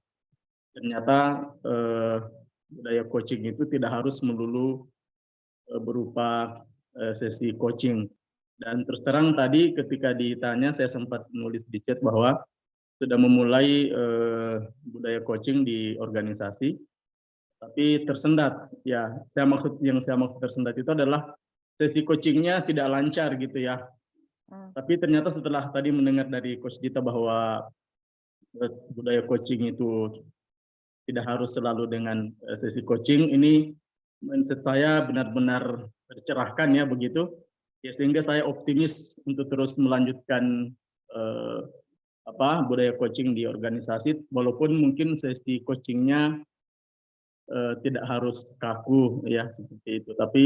ternyata budaya coaching itu tidak harus melulu berupa sesi coaching. Dan terus terang tadi ketika ditanya, saya sempat menulis di chat bahwa sudah memulai budaya coaching di organisasi, tapi tersendat. Ya, yang saya maksud tersendat itu adalah sesi coachingnya tidak lancar gitu ya. Tapi ternyata setelah tadi mendengar dari Coach Dita bahwa budaya coaching itu tidak harus selalu dengan sesi coaching, ini mindset saya benar-benar tercerahkan ya begitu. Ya, sehingga saya optimis untuk terus melanjutkan budaya coaching di organisasi, walaupun mungkin sesi coachingnya tidak harus kaku ya seperti itu, tapi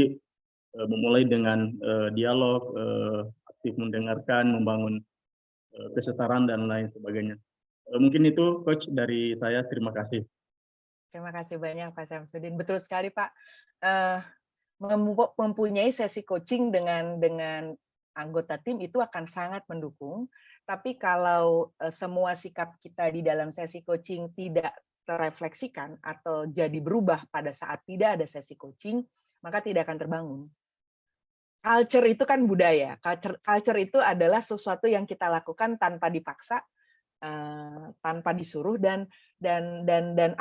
memulai dengan dialog, aktif mendengarkan, membangun kesetaraan dan lain sebagainya. Mungkin itu Coach dari saya, terima kasih. Terima kasih banyak Pak Syamsuddin. Betul sekali Pak. Mempunyai sesi coaching dengan anggota tim itu akan sangat mendukung. Tapi kalau semua sikap kita di dalam sesi coaching tidak terefleksikan atau jadi berubah pada saat tidak ada sesi coaching, maka tidak akan terbangun. Culture itu kan budaya. Culture itu adalah sesuatu yang kita lakukan tanpa dipaksa, tanpa disuruh dan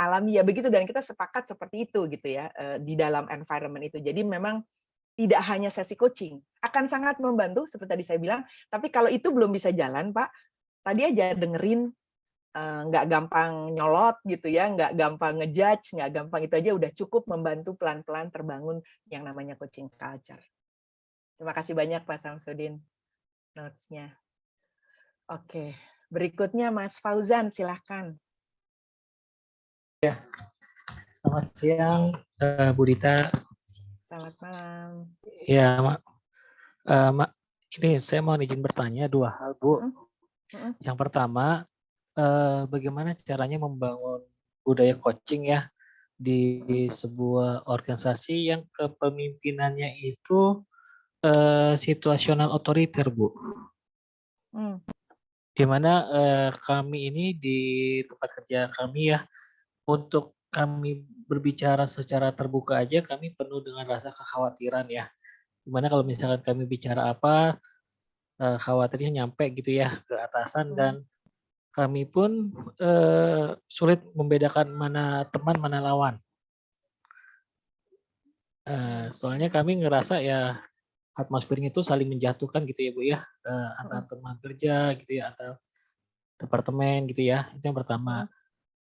alami ya begitu, dan kita sepakat seperti itu gitu ya di dalam environment itu. Jadi memang tidak hanya sesi coaching akan sangat membantu seperti tadi saya bilang, tapi kalau itu belum bisa jalan Pak, tadi aja dengerin, nggak gampang nyolot gitu ya, nggak gampang ngejudge, nggak gampang, itu aja udah cukup membantu pelan-pelan terbangun yang namanya coaching culture. Terima kasih banyak Pak Syamsuddin notes-nya. Oke. Berikutnya Mas Fauzan, silahkan. Ya, selamat siang Bu Dita. Selamat malam. Ya, ini saya mau izin bertanya dua hal Bu. Yang pertama, bagaimana caranya membangun budaya coaching ya di sebuah organisasi yang kepemimpinannya itu situasional otoriter Bu. Di mana kami ini di tempat kerja kami ya, untuk kami berbicara secara terbuka aja kami penuh dengan rasa kekhawatiran ya. Dimana kalau misalkan kami bicara apa, khawatirnya nyampe gitu ya ke atasan, dan kami pun sulit membedakan mana teman mana lawan. Soalnya kami ngerasa ya atmosfernya itu saling menjatuhkan gitu ya Bu ya, antar teman kerja gitu ya, antar departemen gitu ya, itu yang pertama.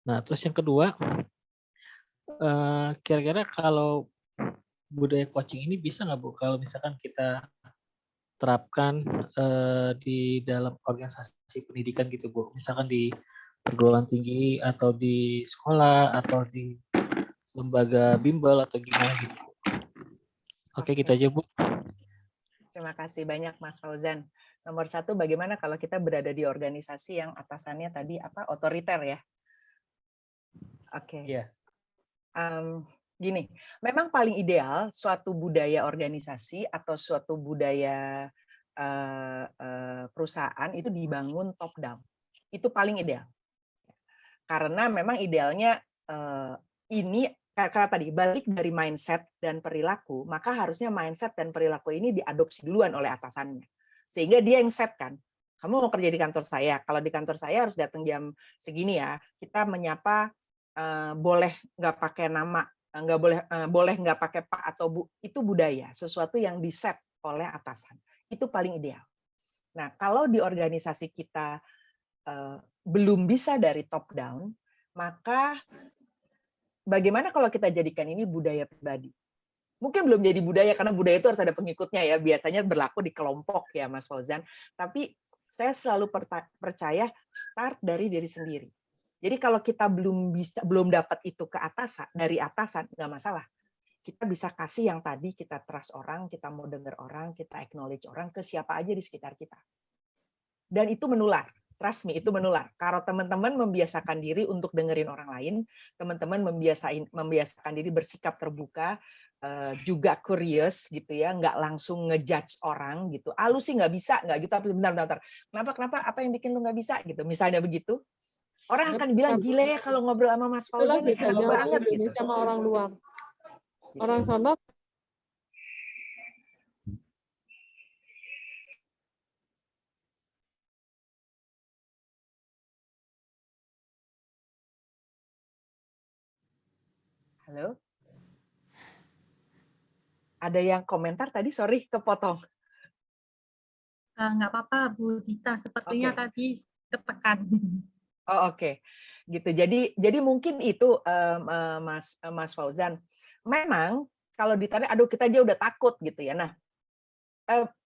Nah terus yang kedua, kira-kira kalau budaya coaching ini bisa nggak Bu kalau misalkan kita terapkan di dalam organisasi pendidikan gitu Bu, misalkan di perguruan tinggi atau di sekolah atau di lembaga bimbel atau gimana gitu. Oke, gitu aja Bu. Terima kasih banyak Mas Fauzan. Nomor satu, bagaimana kalau kita berada di organisasi yang atasannya tadi otoriter ya? Oke. Iya. Gini, memang paling ideal suatu budaya organisasi atau suatu budaya perusahaan itu dibangun top down. Itu paling ideal. Karena memang idealnya ini karena tadi balik dari mindset dan perilaku, maka harusnya mindset dan perilaku ini diadopsi duluan oleh atasannya. Sehingga dia yang set kan. Kamu mau kerja di kantor saya, kalau di kantor saya harus datang jam segini ya. Kita menyapa boleh nggak pakai nama, nggak boleh nggak pakai Pak atau Bu. Itu budaya, sesuatu yang diset oleh atasan. Itu paling ideal. Nah, kalau di organisasi kita belum bisa dari top down, maka bagaimana kalau kita jadikan ini budaya pribadi? Mungkin belum jadi budaya karena budaya itu harus ada pengikutnya ya. Biasanya berlaku di kelompok ya Mas Fauzan. Tapi saya selalu percaya start dari diri sendiri. Jadi kalau kita belum dapat itu ke atasan, dari atasan nggak masalah. Kita bisa kasih yang tadi, kita trust orang, kita mau dengar orang, kita acknowledge orang ke siapa aja di sekitar kita. Dan itu menular. Trust me, itu menular. Kalau teman-teman membiasakan diri untuk dengerin orang lain, teman-teman membiasakan diri bersikap terbuka, juga curious gitu ya, nggak langsung ngejudge orang gitu. Lu sih nggak bisa, nggak gitu, tapi bentar. Kenapa? Apa yang bikin lu nggak bisa gitu? Misalnya begitu. Orang akan bilang gila ya kalau ngobrol sama Mas Itulah Fauzan, enak bedanya orang banget gitu. Indonesia sama orang luar. Gitu. Orang sana Halo? Ada yang komentar tadi, sorry kepotong. Nggak apa-apa, Bu Dita. Sepertinya Oke. tadi ketekan. Oh, oke. Gitu. Jadi mungkin itu Mas Fauzan. Memang kalau ditanya, aduh kita aja udah takut gitu ya. Nah,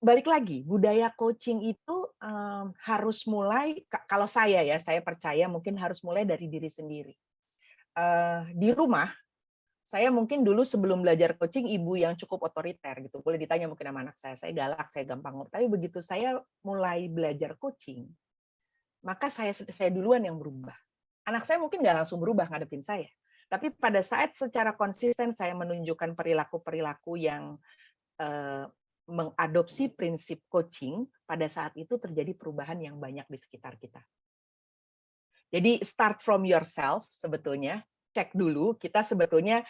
balik lagi, budaya coaching itu harus mulai, kalau saya percaya mungkin harus mulai dari diri sendiri. Di rumah, saya mungkin dulu sebelum belajar coaching ibu yang cukup otoriter gitu. Boleh ditanya mungkin sama anak saya galak, saya gampang ngomong. Tapi begitu saya mulai belajar coaching, maka saya duluan yang berubah. Anak saya mungkin nggak langsung berubah ngadepin saya. Tapi pada saat secara konsisten saya menunjukkan perilaku-perilaku yang mengadopsi prinsip coaching, pada saat itu terjadi perubahan yang banyak di sekitar kita. Jadi start from yourself sebetulnya. Cek dulu kita sebetulnya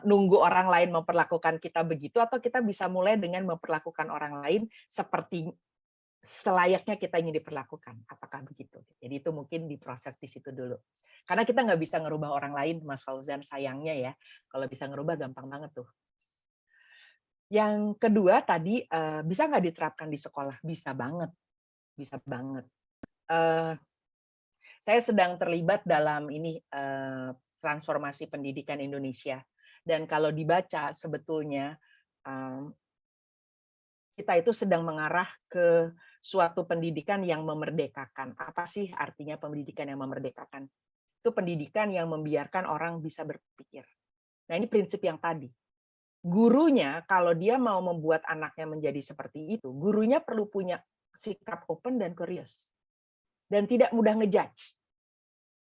nunggu orang lain memperlakukan kita begitu, atau kita bisa mulai dengan memperlakukan orang lain seperti selayaknya kita ingin diperlakukan. Apakah begitu? Jadi itu mungkin diproses di situ dulu. Karena kita nggak bisa ngerubah orang lain, Mas Fauzan, sayangnya ya. Kalau bisa ngerubah gampang banget tuh. Yang kedua tadi, bisa nggak diterapkan di sekolah? Bisa banget. Bisa banget. Saya sedang terlibat dalam ini transformasi pendidikan Indonesia. Dan kalau dibaca sebetulnya kita itu sedang mengarah ke suatu pendidikan yang memerdekakan. Apa sih artinya pendidikan yang memerdekakan? Itu pendidikan yang membiarkan orang bisa berpikir. Nah, ini prinsip yang tadi. Gurunya kalau dia mau membuat anaknya menjadi seperti itu, gurunya perlu punya sikap open dan curious. Dan tidak mudah ngejudge.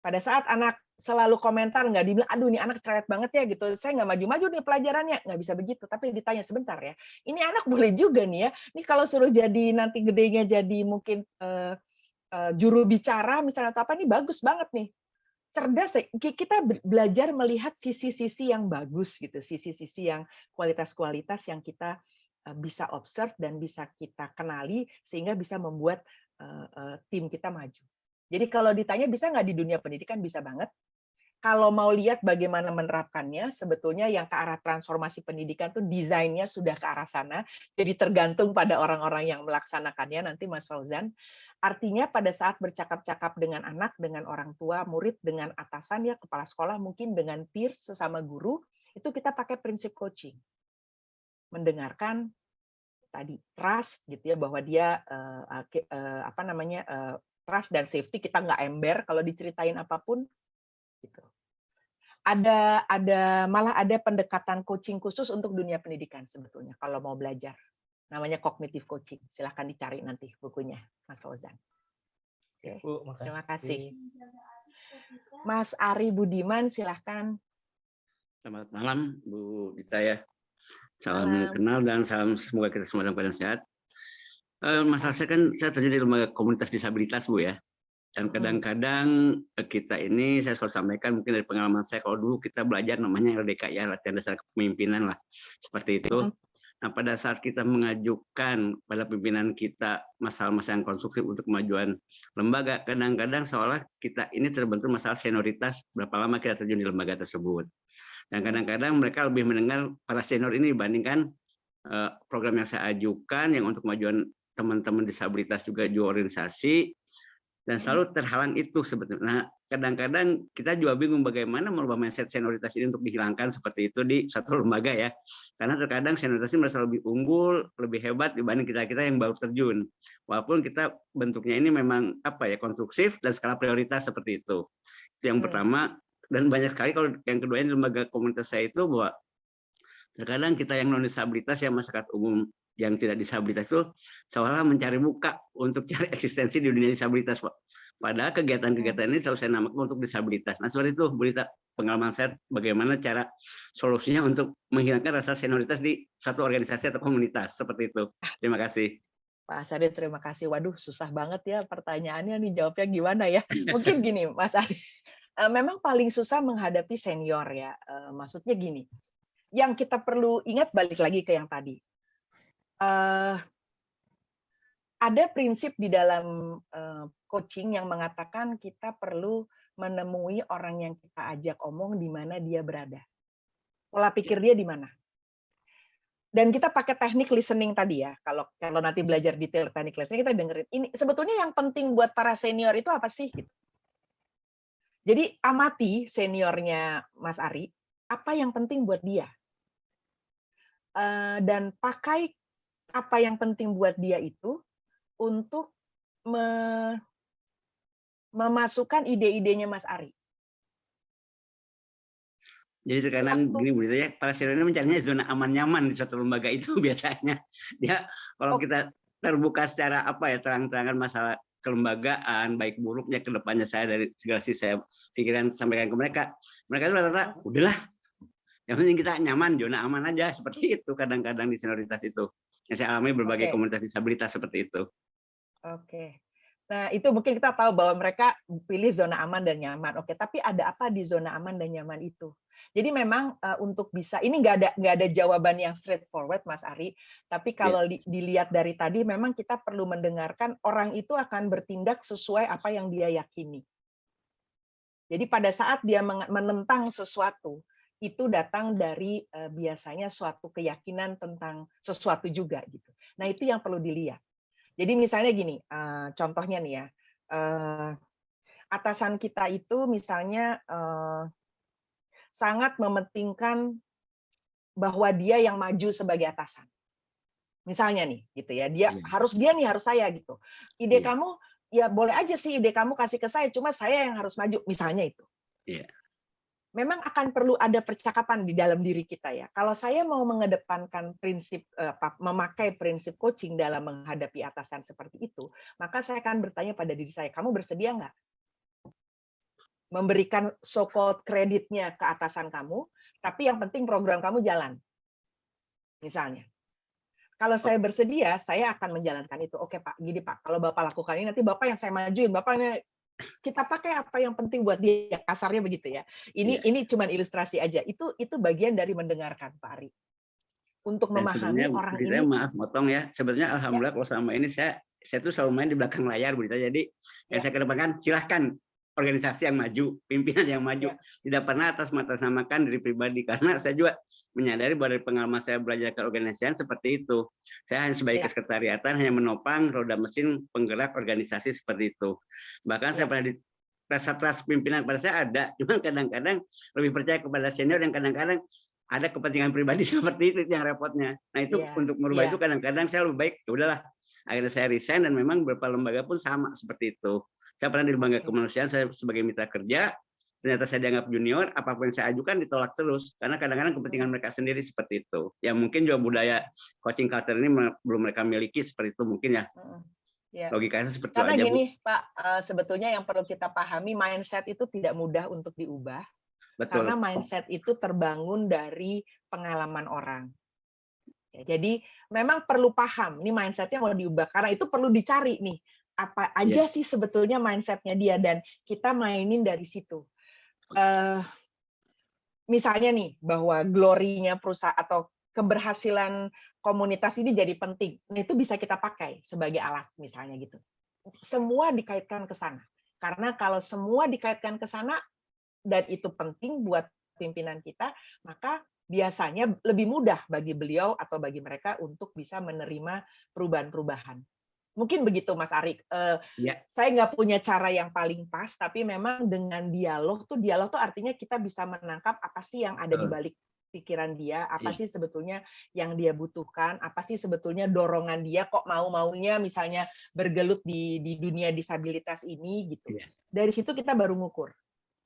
Pada saat anak selalu komentar, nggak dibilang, aduh ini anak cerewet banget ya gitu, saya nggak maju-maju nih pelajarannya, nggak bisa begitu. Tapi ditanya sebentar ya, ini anak boleh juga nih ya, ini kalau suruh jadi nanti gedenya jadi mungkin juru bicara misalnya atau apa, ini bagus banget nih. Cerdas, kita belajar melihat sisi-sisi yang bagus gitu, sisi-sisi yang kualitas-kualitas yang kita bisa observe dan bisa kita kenali sehingga bisa membuat tim kita maju. Jadi kalau ditanya bisa nggak di dunia pendidikan, bisa banget. Kalau mau lihat bagaimana menerapkannya, sebetulnya yang ke arah transformasi pendidikan tuh desainnya sudah ke arah sana. Jadi tergantung pada orang-orang yang melaksanakannya nanti, Mas Fauzan. Artinya pada saat bercakap-cakap dengan anak, dengan orang tua, murid, dengan atasan ya, kepala sekolah, mungkin dengan peers, sesama guru, itu kita pakai prinsip coaching. Mendengarkan tadi trust gitu ya, bahwa dia trust dan safety, kita nggak ember kalau diceritain apapun gitu. Malah ada pendekatan coaching khusus untuk dunia pendidikan sebetulnya kalau mau belajar. Namanya cognitive coaching. Silahkan dicari nanti bukunya, Mas Fauzan. Oke. Bu, makasih. Terima kasih. Mas Ari Budiman, silahkan. Selamat malam, Bu Dita ya. Salam kenal dan salam semoga kita semua dalam keadaan sehat. Masalah saya kan saya terjun di lembaga komunitas disabilitas, Bu ya. Dan kadang-kadang kita ini saya selalu sampaikan mungkin dari pengalaman saya, kalau dulu kita belajar namanya LDK ya, latihan dasar kepemimpinan lah, seperti itu. Nah, pada saat kita mengajukan pada pimpinan kita masalah-masalah yang konstruktif untuk kemajuan lembaga, kadang-kadang seolah kita ini terbentur masalah senioritas, berapa lama kita terjun di lembaga tersebut. Dan kadang-kadang mereka lebih mendengar para senior ini dibandingkan program yang saya ajukan yang untuk kemajuan teman-teman disabilitas juga organisasi, dan selalu terhalang itu sebetulnya. Nah, kadang-kadang kita juga bingung bagaimana merubah mindset senioritas ini untuk dihilangkan seperti itu di satu lembaga ya. Karena terkadang senioritas ini merasa lebih unggul, lebih hebat dibanding kita-kita yang baru terjun. Walaupun kita bentuknya ini memang konstruksif dan skala prioritas seperti itu. Itu yang pertama. Dan banyak sekali kalau yang kedua ini lembaga komunitas saya itu bahwa terkadang kita yang non disabilitas ya, masyarakat umum yang tidak disabilitas itu seolah mencari muka untuk cari eksistensi di dunia disabilitas, Pak. Padahal kegiatan-kegiatan ini selalu saya namakan untuk disabilitas. Nah, seperti itu, Bu Dita, pengalaman saya bagaimana cara solusinya untuk menghilangkan rasa senioritas di satu organisasi atau komunitas seperti itu. Terima kasih. Pak Asari, terima kasih. Waduh, susah banget ya pertanyaannya nih, jawabnya gimana ya? Mungkin gini, Mas Ari, memang paling susah menghadapi senior ya. Maksudnya gini, yang kita perlu ingat balik lagi ke yang tadi. Ada prinsip di dalam coaching yang mengatakan kita perlu menemui orang yang kita ajak omong di mana dia berada. Pola pikir dia di mana. Dan kita pakai teknik listening tadi ya. Kalau nanti belajar detail teknik listening, kita dengerin. Ini sebetulnya yang penting buat para senior itu apa sih? Gitu. Jadi amati seniornya Mas Ari, apa yang penting buat dia. Dan pakai apa yang penting buat dia itu untuk memasukkan ide-idenya Mas Ari. Jadi tekanan gini Bu Dita ya, para senior ini mencarinya zona aman nyaman di suatu lembaga itu biasanya. Dia kalau kita terbuka secara terang-terangan masalah kelembagaan, baik buruknya ke depannya saya dari segala sisi saya pikiran sampaikan ke mereka itu rata-rata udahlah. Yang penting kita nyaman, zona aman aja, seperti itu kadang-kadang di senioritas itu. Yang saya alami berbagai komunitas disabilitas seperti itu. Oke. Nah, itu mungkin kita tahu bahwa mereka pilih zona aman dan nyaman. Oke, tapi ada apa di zona aman dan nyaman itu? Jadi memang untuk bisa, ini nggak ada jawaban yang straightforward, Mas Ari. Tapi kalau dilihat dari tadi, memang kita perlu mendengarkan orang itu akan bertindak sesuai apa yang dia yakini. Jadi pada saat dia menentang sesuatu, itu datang dari biasanya suatu keyakinan tentang sesuatu juga gitu. Nah, itu yang perlu dilihat. Jadi misalnya gini, contohnya nih ya, atasan kita itu misalnya sangat mementingkan bahwa dia yang maju sebagai atasan. Misalnya nih, gitu ya, dia harus saya gitu. Ide kamu ya boleh aja sih, ide kamu kasih ke saya, cuma saya yang harus maju, misalnya itu. Memang akan perlu ada percakapan di dalam diri kita ya. Kalau saya mau mengedepankan prinsip, memakai prinsip coaching dalam menghadapi atasan seperti itu, maka saya akan bertanya pada diri saya, kamu bersedia nggak memberikan so-called kreditnya ke atasan kamu, tapi yang penting program kamu jalan. Misalnya. Kalau saya bersedia, saya akan menjalankan itu. Oke Pak, gini Pak, kalau Bapak lakukan ini, nanti Bapak yang saya majuin, Bapaknya kita pakai apa yang penting buat dia, kasarnya begitu ya. Ini cuma ilustrasi aja. Itu bagian dari mendengarkan Pak Ari. Untuk memahami orang ini. Maaf motong ya. Sebenarnya alhamdulillah kalau selama ini saya tuh selalu main di belakang layar Bu Dita. Jadi yang saya kedepankan silahkan organisasi yang maju, pimpinan yang maju. Tidak pernah atas-atasnamakan diri pribadi, karena saya juga menyadari bahwa dari pengalaman saya belajar ke organisasi seperti itu. Saya hanya sebagai kesekretariatan, hanya menopang roda mesin penggerak organisasi seperti itu. Bahkan saya pernah di rasa pimpinan pada saya ada, cuma kadang-kadang lebih percaya kepada senior yang kadang-kadang ada kepentingan pribadi seperti itu yang repotnya. Nah itu untuk merubah itu kadang-kadang saya lebih baik, ya udahlah. Akhirnya saya resign dan memang beberapa lembaga pun sama seperti itu. Saya pernah di lembaga kemanusiaan, saya sebagai mitra kerja, ternyata saya dianggap junior, apapun yang saya ajukan ditolak terus, karena kadang-kadang kepentingan mereka sendiri seperti itu. Ya mungkin juga budaya coaching culture ini belum mereka miliki seperti itu mungkin ya. Logikanya seperti itu aja. Karena gini Pak, sebetulnya yang perlu kita pahami, mindset itu tidak mudah untuk diubah. Betul. Karena mindset itu terbangun dari pengalaman orang. Jadi memang perlu paham, nih mindsetnya mau diubah, karena itu perlu dicari nih, apa aja sih sebetulnya mindsetnya dia, dan kita mainin dari situ. Misalnya nih, bahwa glorinya perusahaan atau keberhasilan komunitas ini jadi penting, nah itu bisa kita pakai sebagai alat misalnya gitu. Semua dikaitkan ke sana, karena kalau semua dikaitkan ke sana dan itu penting buat pimpinan kita, maka biasanya lebih mudah bagi beliau atau bagi mereka untuk bisa menerima perubahan-perubahan. Mungkin begitu Mas Ari. Saya nggak punya cara yang paling pas, tapi memang dengan dialog tuh artinya kita bisa menangkap apa sih yang ada di balik pikiran dia, apa sih sebetulnya yang dia butuhkan, apa sih sebetulnya dorongan dia kok mau-maunya misalnya bergelut di dunia disabilitas ini gitu. Dari situ kita baru ngukur.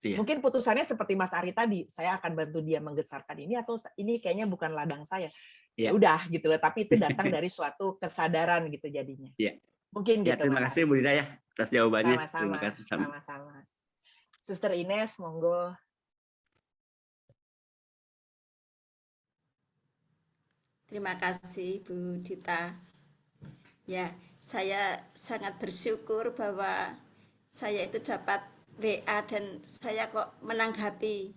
Mungkin putusannya seperti Mas Ari tadi, saya akan bantu dia menggesarkan ini, atau ini kayaknya bukan ladang saya. Udah gitu loh, tapi itu datang dari suatu kesadaran gitu jadinya. Mungkin gitu. Terima kasih Bu Dita ya atas jawabannya. Sama-sama. Terima kasih. Sama-sama. Suster Ines, monggo. Terima kasih Bu Dita. Ya, saya sangat bersyukur bahwa saya itu dapat WA dan saya kok menanggapi.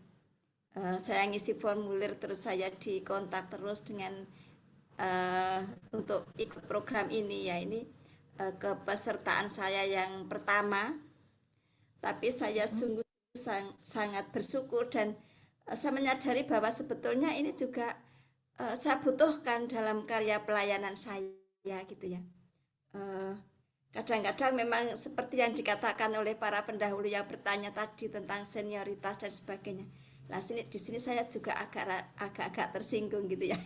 Saya ngisi formulir terus saya dikontak terus dengan untuk ikut program ini ya, ini kepesertaan saya yang pertama, tapi saya sungguh sangat bersyukur dan saya menyadari bahwa sebetulnya ini juga saya butuhkan dalam karya pelayanan saya gitu ya. Kadang-kadang memang seperti yang dikatakan oleh para pendahulu yang bertanya tadi tentang senioritas dan sebagainya. Nah, di sini saya juga agak tersinggung gitu ya.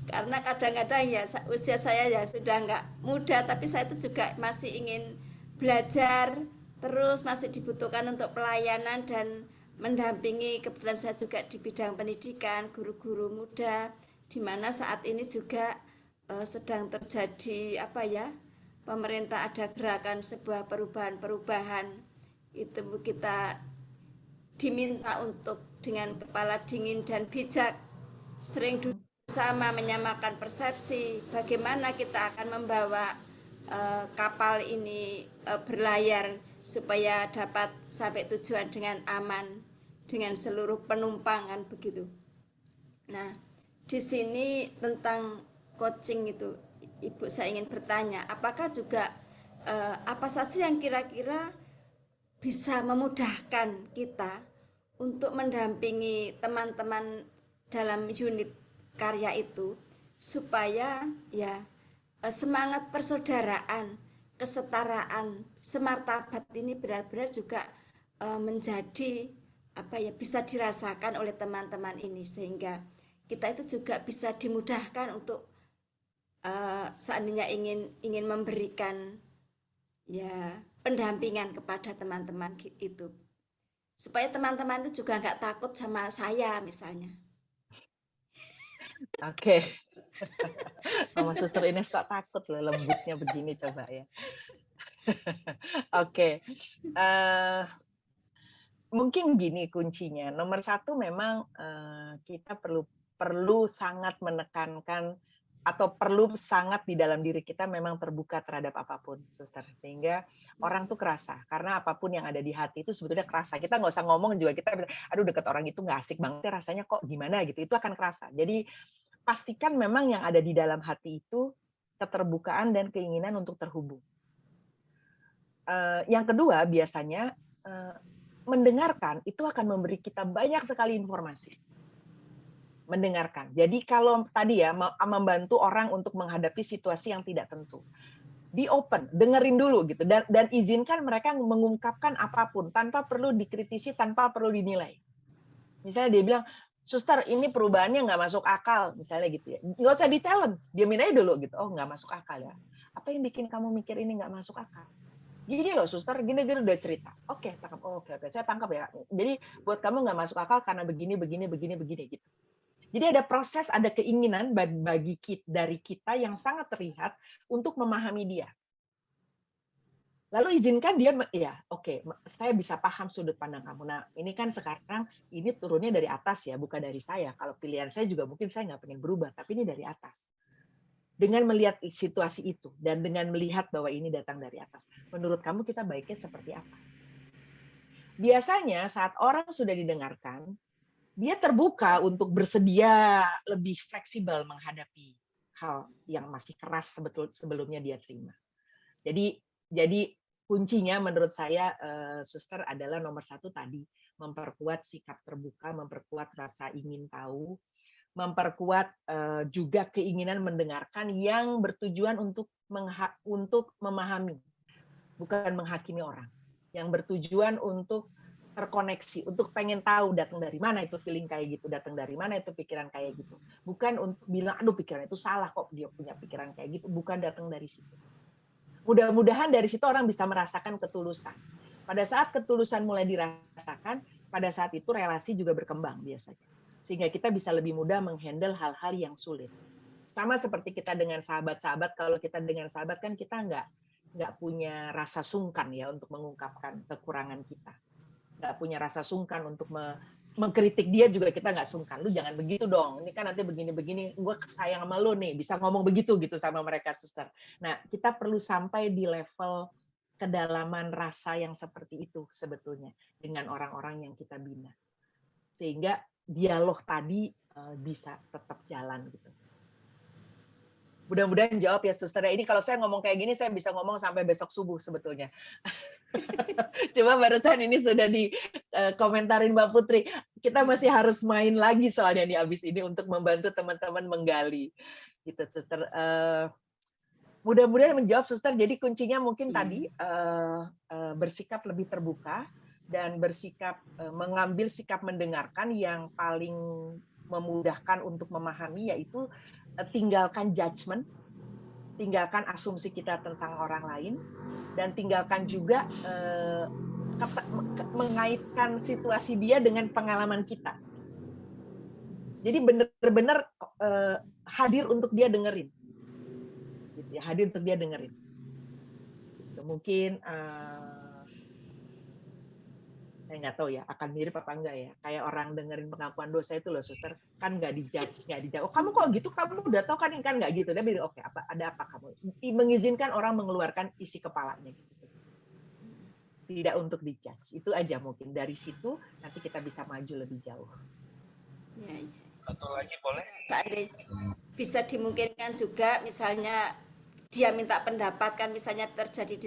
Karena kadang-kadang ya usia saya ya sudah nggak muda, tapi saya itu juga masih ingin belajar terus, masih dibutuhkan untuk pelayanan dan mendampingi. Kebetulan saya juga di bidang pendidikan, guru-guru muda, di mana saat ini juga sedang terjadi pemerintah ada gerakan sebuah perubahan-perubahan. Itu kita diminta untuk dengan kepala dingin dan bijak sering duduk bersama menyamakan persepsi bagaimana kita akan membawa kapal ini berlayar supaya dapat sampai tujuan dengan aman dengan seluruh penumpang kan begitu. Nah, di sini tentang coaching itu Ibu saya ingin bertanya, apakah juga apa saja yang kira-kira bisa memudahkan kita untuk mendampingi teman-teman dalam unit karya itu supaya ya semangat persaudaraan, kesetaraan, semartabat ini benar-benar juga menjadi bisa dirasakan oleh teman-teman ini, sehingga kita itu juga bisa dimudahkan untuk seandainya ingin memberikan ya pendampingan kepada teman-teman itu, supaya teman-teman itu juga nggak takut sama saya misalnya. Oke. Mama Suster Ines tak takut loh, lembutnya begini coba ya. Oke. Mungkin gini kuncinya. Nomor satu memang kita perlu sangat menekankan atau perlu sangat di dalam diri kita memang terbuka terhadap apapun, Suster. Sehingga orang tuh kerasa. Karena apapun yang ada di hati itu sebetulnya kerasa. Kita nggak usah ngomong juga, kita bilang, aduh deket orang itu nggak asik banget, rasanya kok gimana gitu. Itu akan kerasa. Jadi pastikan memang yang ada di dalam hati itu keterbukaan dan keinginan untuk terhubung. Yang kedua, biasanya mendengarkan itu akan memberi kita banyak sekali informasi. Mendengarkan. Jadi kalau tadi ya membantu orang untuk menghadapi situasi yang tidak tentu. Be open, dengerin dulu gitu dan izinkan mereka mengungkapkan apapun tanpa perlu dikritisi, tanpa perlu dinilai. Misalnya dia bilang, Suster, ini perubahannya nggak masuk akal, misalnya gitu ya. Nggak usah di-challenge, diamin aja dulu gitu. Oh, nggak masuk akal ya. Apa yang bikin kamu mikir ini nggak masuk akal? Gini loh, Suster, gini udah cerita. Oke, tangkap. Oke, saya tangkap ya. Jadi buat kamu nggak masuk akal karena begini gitu. Jadi ada proses, ada keinginan dari kita yang sangat terlihat untuk memahami dia. Lalu izinkan dia, ya oke, saya bisa paham sudut pandang kamu. Nah, ini kan sekarang, ini turunnya dari atas ya, bukan dari saya. Kalau pilihan saya juga mungkin saya nggak pengen berubah, tapi ini dari atas. Dengan melihat situasi itu, dan dengan melihat bahwa ini datang dari atas. Menurut kamu kita baiknya seperti apa? Biasanya saat orang sudah didengarkan, dia terbuka untuk bersedia lebih fleksibel menghadapi hal yang masih keras sebelumnya dia terima. Jadi kuncinya menurut saya, Suster, adalah nomor satu tadi, memperkuat sikap terbuka, memperkuat rasa ingin tahu, memperkuat juga keinginan mendengarkan yang bertujuan untuk memahami, bukan menghakimi orang, yang bertujuan untuk terkoneksi, untuk pengen tahu datang dari mana itu feeling kayak gitu, datang dari mana itu pikiran kayak gitu. Bukan untuk bilang, aduh pikiran itu salah kok dia punya pikiran kayak gitu, bukan datang dari situ. Mudah-mudahan dari situ orang bisa merasakan ketulusan. Pada saat ketulusan mulai dirasakan, pada saat itu relasi juga berkembang biasanya. Sehingga kita bisa lebih mudah menghandle hal-hal yang sulit. Sama seperti kita dengan sahabat-sahabat, kalau kita dengan sahabat kan kita nggak punya rasa sungkan ya untuk mengungkapkan kekurangan kita. Nggak punya rasa sungkan untuk mengkritik dia juga kita nggak sungkan. Lu jangan begitu dong. Ini kan nanti begini-begini. Gue sayang sama lu nih. Bisa ngomong begitu gitu sama mereka, suster. Nah, kita perlu sampai di level kedalaman rasa yang seperti itu sebetulnya dengan orang-orang yang kita bina. Sehingga dialog tadi bisa tetap jalan gitu. Mudah-mudahan jawab ya, suster. Ini kalau saya ngomong kayak gini, saya bisa ngomong sampai besok subuh sebetulnya. Cuma barusan ini sudah dikomentarin Mbak Putri. Kita masih harus main lagi soalnya nih abis ini untuk membantu teman-teman menggali. Gitu, suster. Mudah-mudahan menjawab, suster. Jadi kuncinya mungkin tadi bersikap lebih terbuka dan bersikap mengambil sikap mendengarkan yang paling memudahkan untuk memahami, yaitu tinggalkan judgement, tinggalkan asumsi kita tentang orang lain, dan tinggalkan juga mengaitkan situasi dia dengan pengalaman kita. Jadi benar-benar hadir untuk dia dengerin. Gitu ya, hadir untuk dia dengerin. Gitu. Mungkin saya nggak tahu ya, akan mirip apa enggak ya. Kayak orang dengerin pengakuan dosa itu loh, suster. Kan nggak dijudge, nggak dijawab. Oh, kamu kok gitu? Kamu udah tahu kan nggak gitu. Dia bilang, oke, ada apa kamu? Mengizinkan orang mengeluarkan isi kepalanya. Gitu, suster. Tidak untuk dijudge. Itu aja mungkin. Dari situ nanti kita bisa maju lebih jauh. Ya, ya. Satu lagi boleh? Seandainya bisa dimungkinkan juga, misalnya dia minta pendapat kan, misalnya terjadi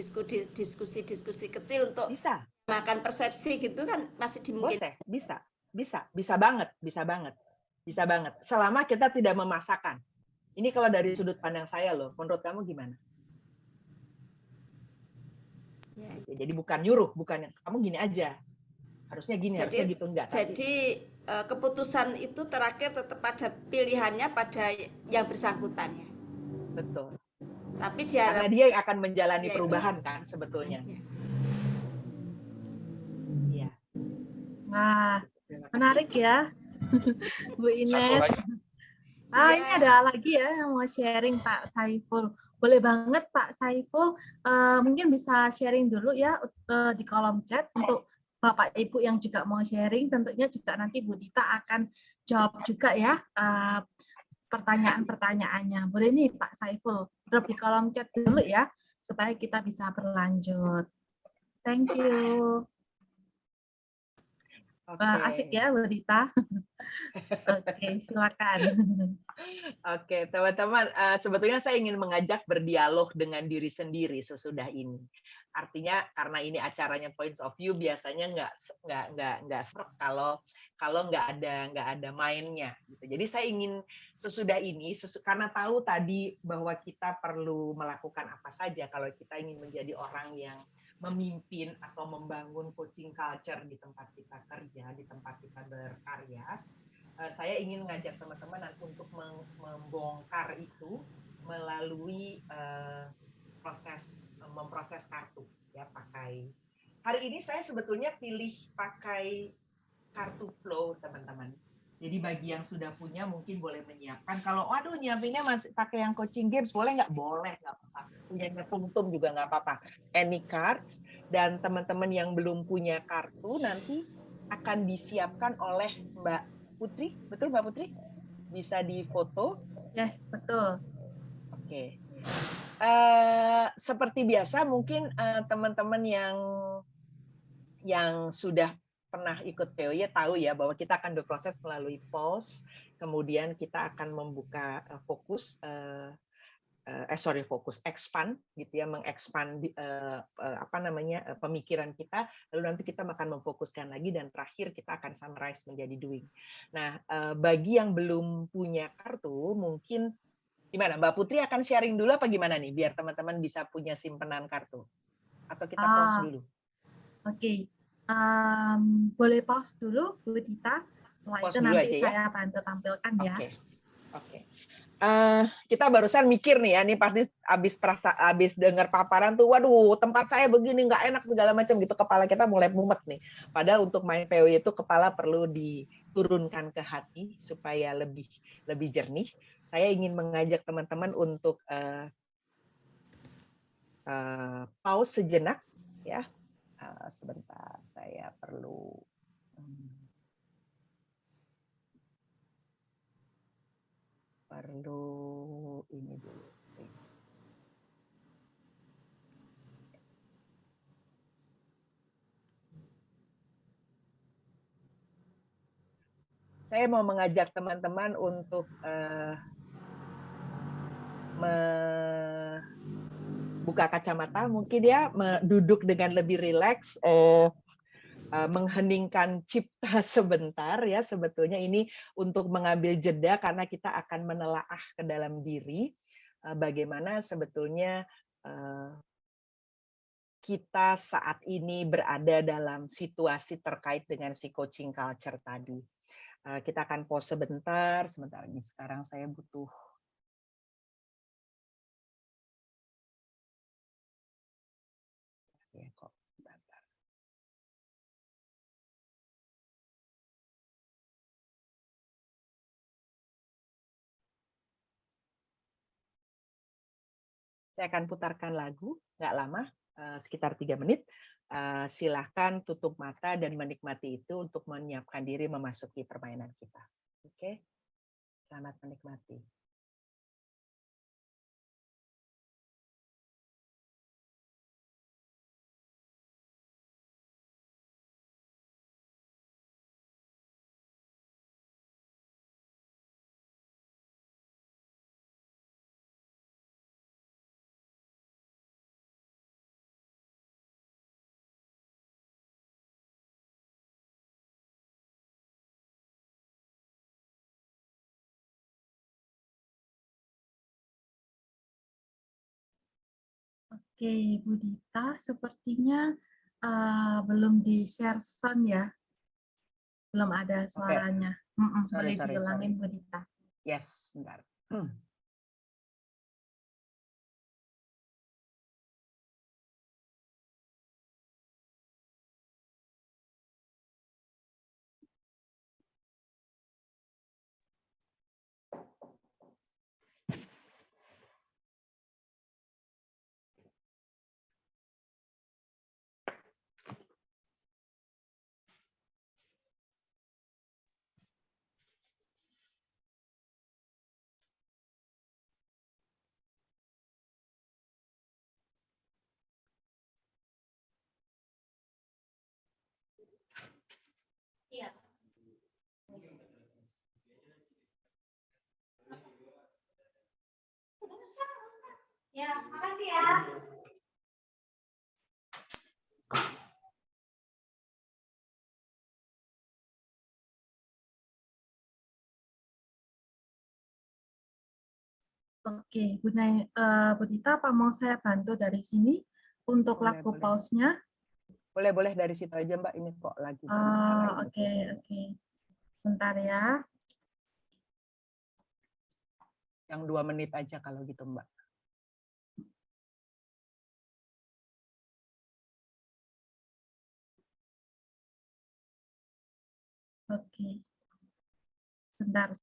diskusi kecil untuk bisa makan persepsi gitu kan, masih dimungkinkan. Bisa banget. Selama kita tidak memaksakan. Ini kalau dari sudut pandang saya loh. Menurut kamu gimana? Ya. Jadi bukan nyuruh, bukan kamu gini aja. Harusnya gini, harusnya gitu, enggak. Jadi keputusan itu terakhir tetap pada pilihannya pada yang bersangkutan ya. Betul. Tapi karena dia yang akan menjalani perubahan kan sebetulnya. Iya. Nah, menarik ya, Bu Ines. Ini ya. ada lagi ya yang mau sharing Pak Saiful. Boleh banget Pak Saiful, mungkin bisa sharing dulu ya di kolom chat untuk Bapak Ibu yang juga mau sharing. Tentunya juga nanti Bu Dita akan jawab juga ya pertanyaan-pertanyaannya. Boleh nih Pak Saiful, drop di kolom chat dulu ya, supaya kita bisa berlanjut. Thank you. Asik ya Bu Dita. Oke, silakan. Oke, teman-teman, sebetulnya saya ingin mengajak berdialog dengan diri sendiri sesudah ini. Artinya karena ini acaranya points of view, biasanya nggak serap kalau nggak ada mainnya. Gitu. Jadi saya ingin sesudah ini, karena tahu tadi bahwa kita perlu melakukan apa saja kalau kita ingin menjadi orang yang memimpin atau membangun coaching culture di tempat kita kerja, di tempat kita berkarya. Saya ingin mengajak teman-teman untuk membongkar itu melalui memproses kartu ya, pakai. Hari ini saya sebetulnya pilih pakai kartu flow, teman-teman. Jadi bagi yang sudah punya mungkin boleh menyiapkan. Kalau aduh nyiapinnya masih pakai yang coaching games, boleh nggak? Boleh, nggak apa-apa. Punyanya Tumtum juga nggak apa-apa. Any cards, dan teman-teman yang belum punya kartu nanti akan disiapkan oleh Mbak Putri, betul Mbak Putri? Bisa difoto? Yes, betul. Oke. Seperti biasa mungkin teman-teman yang sudah pernah ikut POY tahu ya bahwa kita akan berproses melalui pause, kemudian kita akan membuka fokus expand gitu ya, mengekspan pemikiran kita, lalu nanti kita akan memfokuskan lagi, dan terakhir kita akan summarize menjadi doing. Nah, bagi yang belum punya kartu, mungkin gimana? Mbak Putri akan sharing dulu apa gimana nih, biar teman-teman bisa punya simpenan kartu? Atau kita pause dulu? Oke. Boleh pause dulu, Bu Dita. Setelah Pause itu nanti aja, saya bantu tampilkan ya. Oke. Kita barusan mikir nih ya, nih pasti abis dengar paparan tuh, waduh tempat saya begini nggak enak segala macam gitu, kepala kita mulai mumet nih. Padahal untuk main POY itu kepala perlu diturunkan ke hati supaya lebih jernih. Saya ingin mengajak teman-teman untuk pause sejenak ya. Sebentar, saya perlu perlu ini dulu. Saya mau mengajak teman-teman untuk buka kacamata, mungkin ya, duduk dengan lebih rileks, mengheningkan cipta sebentar ya. Sebetulnya ini untuk mengambil jeda karena kita akan menelaah ke dalam diri bagaimana sebetulnya kita saat ini berada dalam situasi terkait dengan si coaching culture tadi. Kita akan pause sebentar lagi. Sekarang saya butuh ya kok. Bentar. Saya akan putarkan lagu, nggak lama, sekitar 3 menit. Silahkan tutup mata dan menikmati itu untuk menyiapkan diri memasuki permainan kita. Oke, selamat menikmati. Oke, Bu Dita, sepertinya belum di-share sound ya. Belum ada suaranya. Boleh diulangin, Bu Dita. Yes, bentar. Iya. Ya, makasih ya. Oke, Bu Dita, apa mau saya bantu dari sini untuk lagu pause-nya? Boleh dari situ aja Mbak, ini kok lagi Oke. Bentar ya. Yang 2 menit aja kalau gitu Mbak. Oke. Bentar.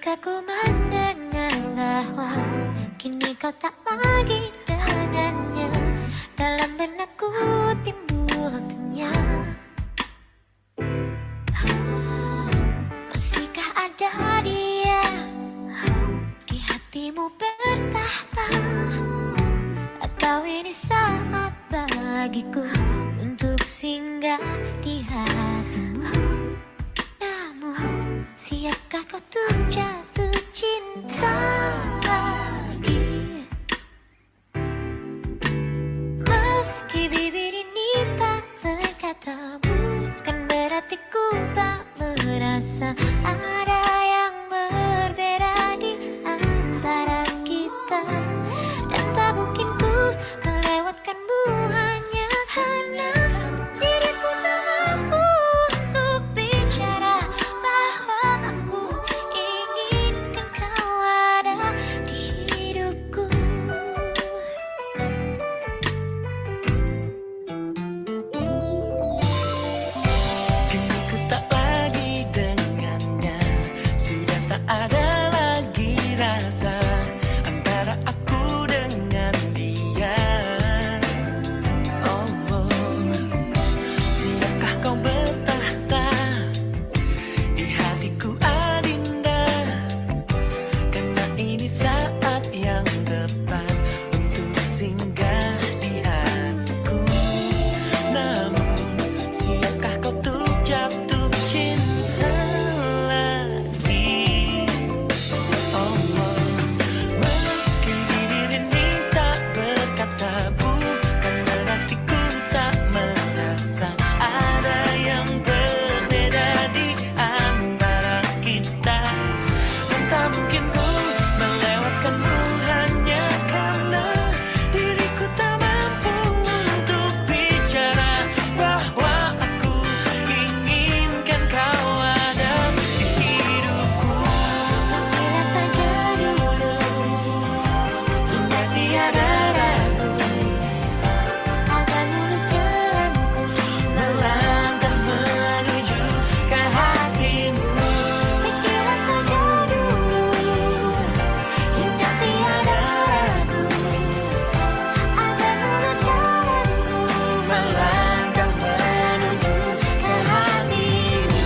Ketika ku mendengar bahwa kini kau tak lagi dengannya, dalam benakku timbul tanya, masihkah ada dia di hatimu bertahta, atau ini saat bagiku untuk singgah di hatimu? Namun siapkah kau tuh jatuh cinta lagi? Meski bibir ini tak berkata, bukan berarti ku tak merasa merasa ada yang berbeda di antara kita. Dan tak mungkin ku melewatkanmu hanya karena diriku tak mampu untuk bicara bahwa aku inginkan kau ada di hidupku. Kini ku tak lagi dengannya, sudah tak ada lagi rasa antara aku dengan dia. Oh, siapkah kau bertahta di hatiku Adinda? Karena ini saat yang tepat untuk singgah di hatiku. Namun siapkah kau tuh jatuh cinta lagi? Oh, meski diri ini tak berkata bukan berarti ku tak merasa ada yang berbeda di antara kita. Dan tak mungkin ku melewatkanmu hanya karena diriku tak mampu untuk bicara bahwa aku inginkan kau ada di hidupku. Bila saja dulu Hingga tiada ragu akan lurus jalanku, melangkah menuju ke hatimu. pikirlah saja dulu hingga tiada ragu akan lurus jalanku, Melangkah menuju ke hatimu.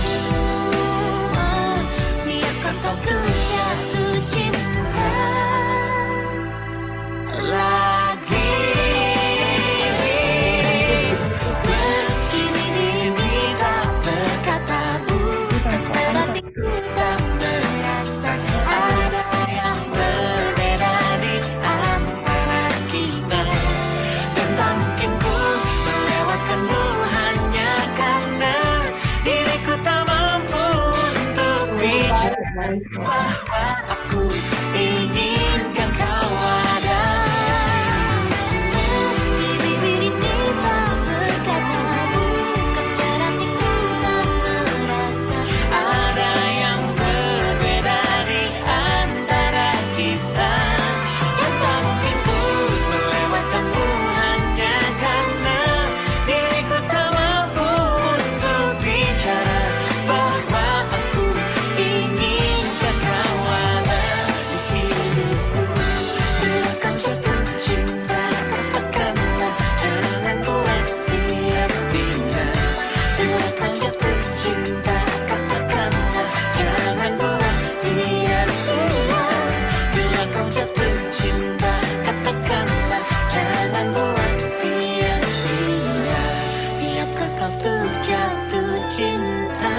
Siapkah kau tuh jatuh cinta lagi. meski diri ini tak berkata bukan berarti ku tak merasa ada yang berbeda di antara kita. Dan tak mungkin ku melewatkanmu hanya karena diriku tak mampu untuk bicara bahwa aku inginkan kau ada. Meski diri ini tak berkata bukan berarti ku tak merasa Ada yang berbeda di antara kita. Dan tak mungkin ku melewatkanmu hanya karena diriku tak mampu untuk bicara bahwa aku inginkan kau ada di hidupku. Bila kau jatuh cinta, katakanlah jangan buat sia-sia. Bila kau jatuh cinta, katakanlah jangan buat sia-sia. Bila kau jatuh cinta, katakanlah jangan buat sia-sia. Siapkah kau tuh jatuh cinta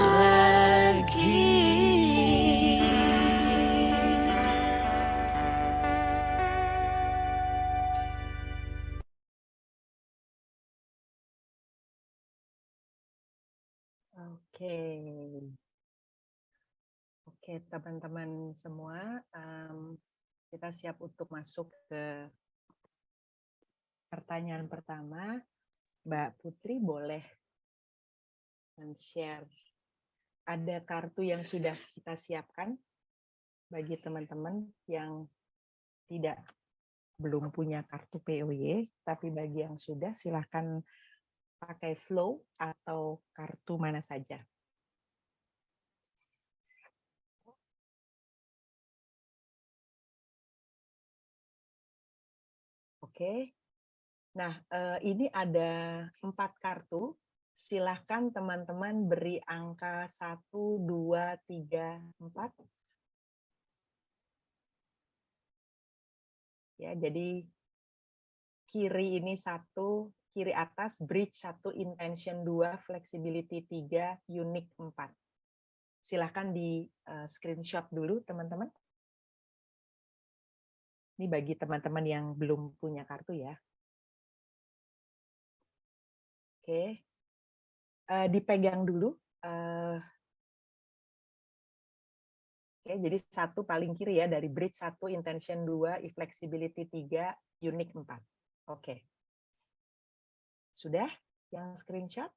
lagi? Oke. Oke, teman-teman semua, kita siap untuk masuk ke pertanyaan pertama. Mbak Putri boleh men-share, ada kartu yang sudah kita siapkan bagi teman-teman yang belum punya kartu POY, tapi bagi yang sudah silahkan pakai flow atau kartu mana saja. Oke. Nah, ini ada 4 kartu. Silahkan teman-teman beri angka 1, 2, 3, 4. Ya, jadi kiri ini 1, kiri atas bridge 1, intention 2, flexibility 3, unique 4. Silahkan di screenshot dulu teman-teman. Ini bagi teman-teman yang belum punya kartu ya. Oke. dipegang dulu. Oke, jadi 1 paling kiri ya, dari bridge 1, intention 2, flexibility 3, unique 4. Oke. Sudah yang screenshot?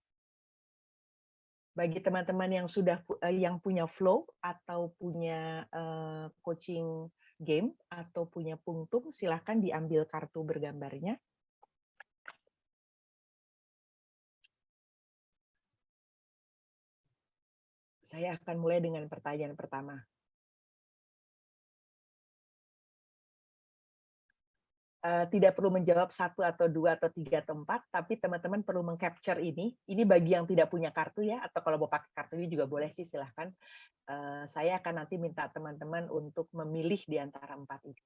Bagi teman-teman yang sudah yang punya flow atau punya coaching game atau punya punktum, silahkan diambil kartu bergambarnya. Saya akan mulai dengan pertanyaan pertama. Tidak perlu menjawab 1 atau 2 atau 3 atau 4, tapi teman-teman perlu meng-capture ini. Ini bagi yang tidak punya kartu ya, atau kalau mau pakai kartu ini juga boleh sih, silahkan. Saya akan nanti minta teman-teman untuk memilih di antara 4 itu.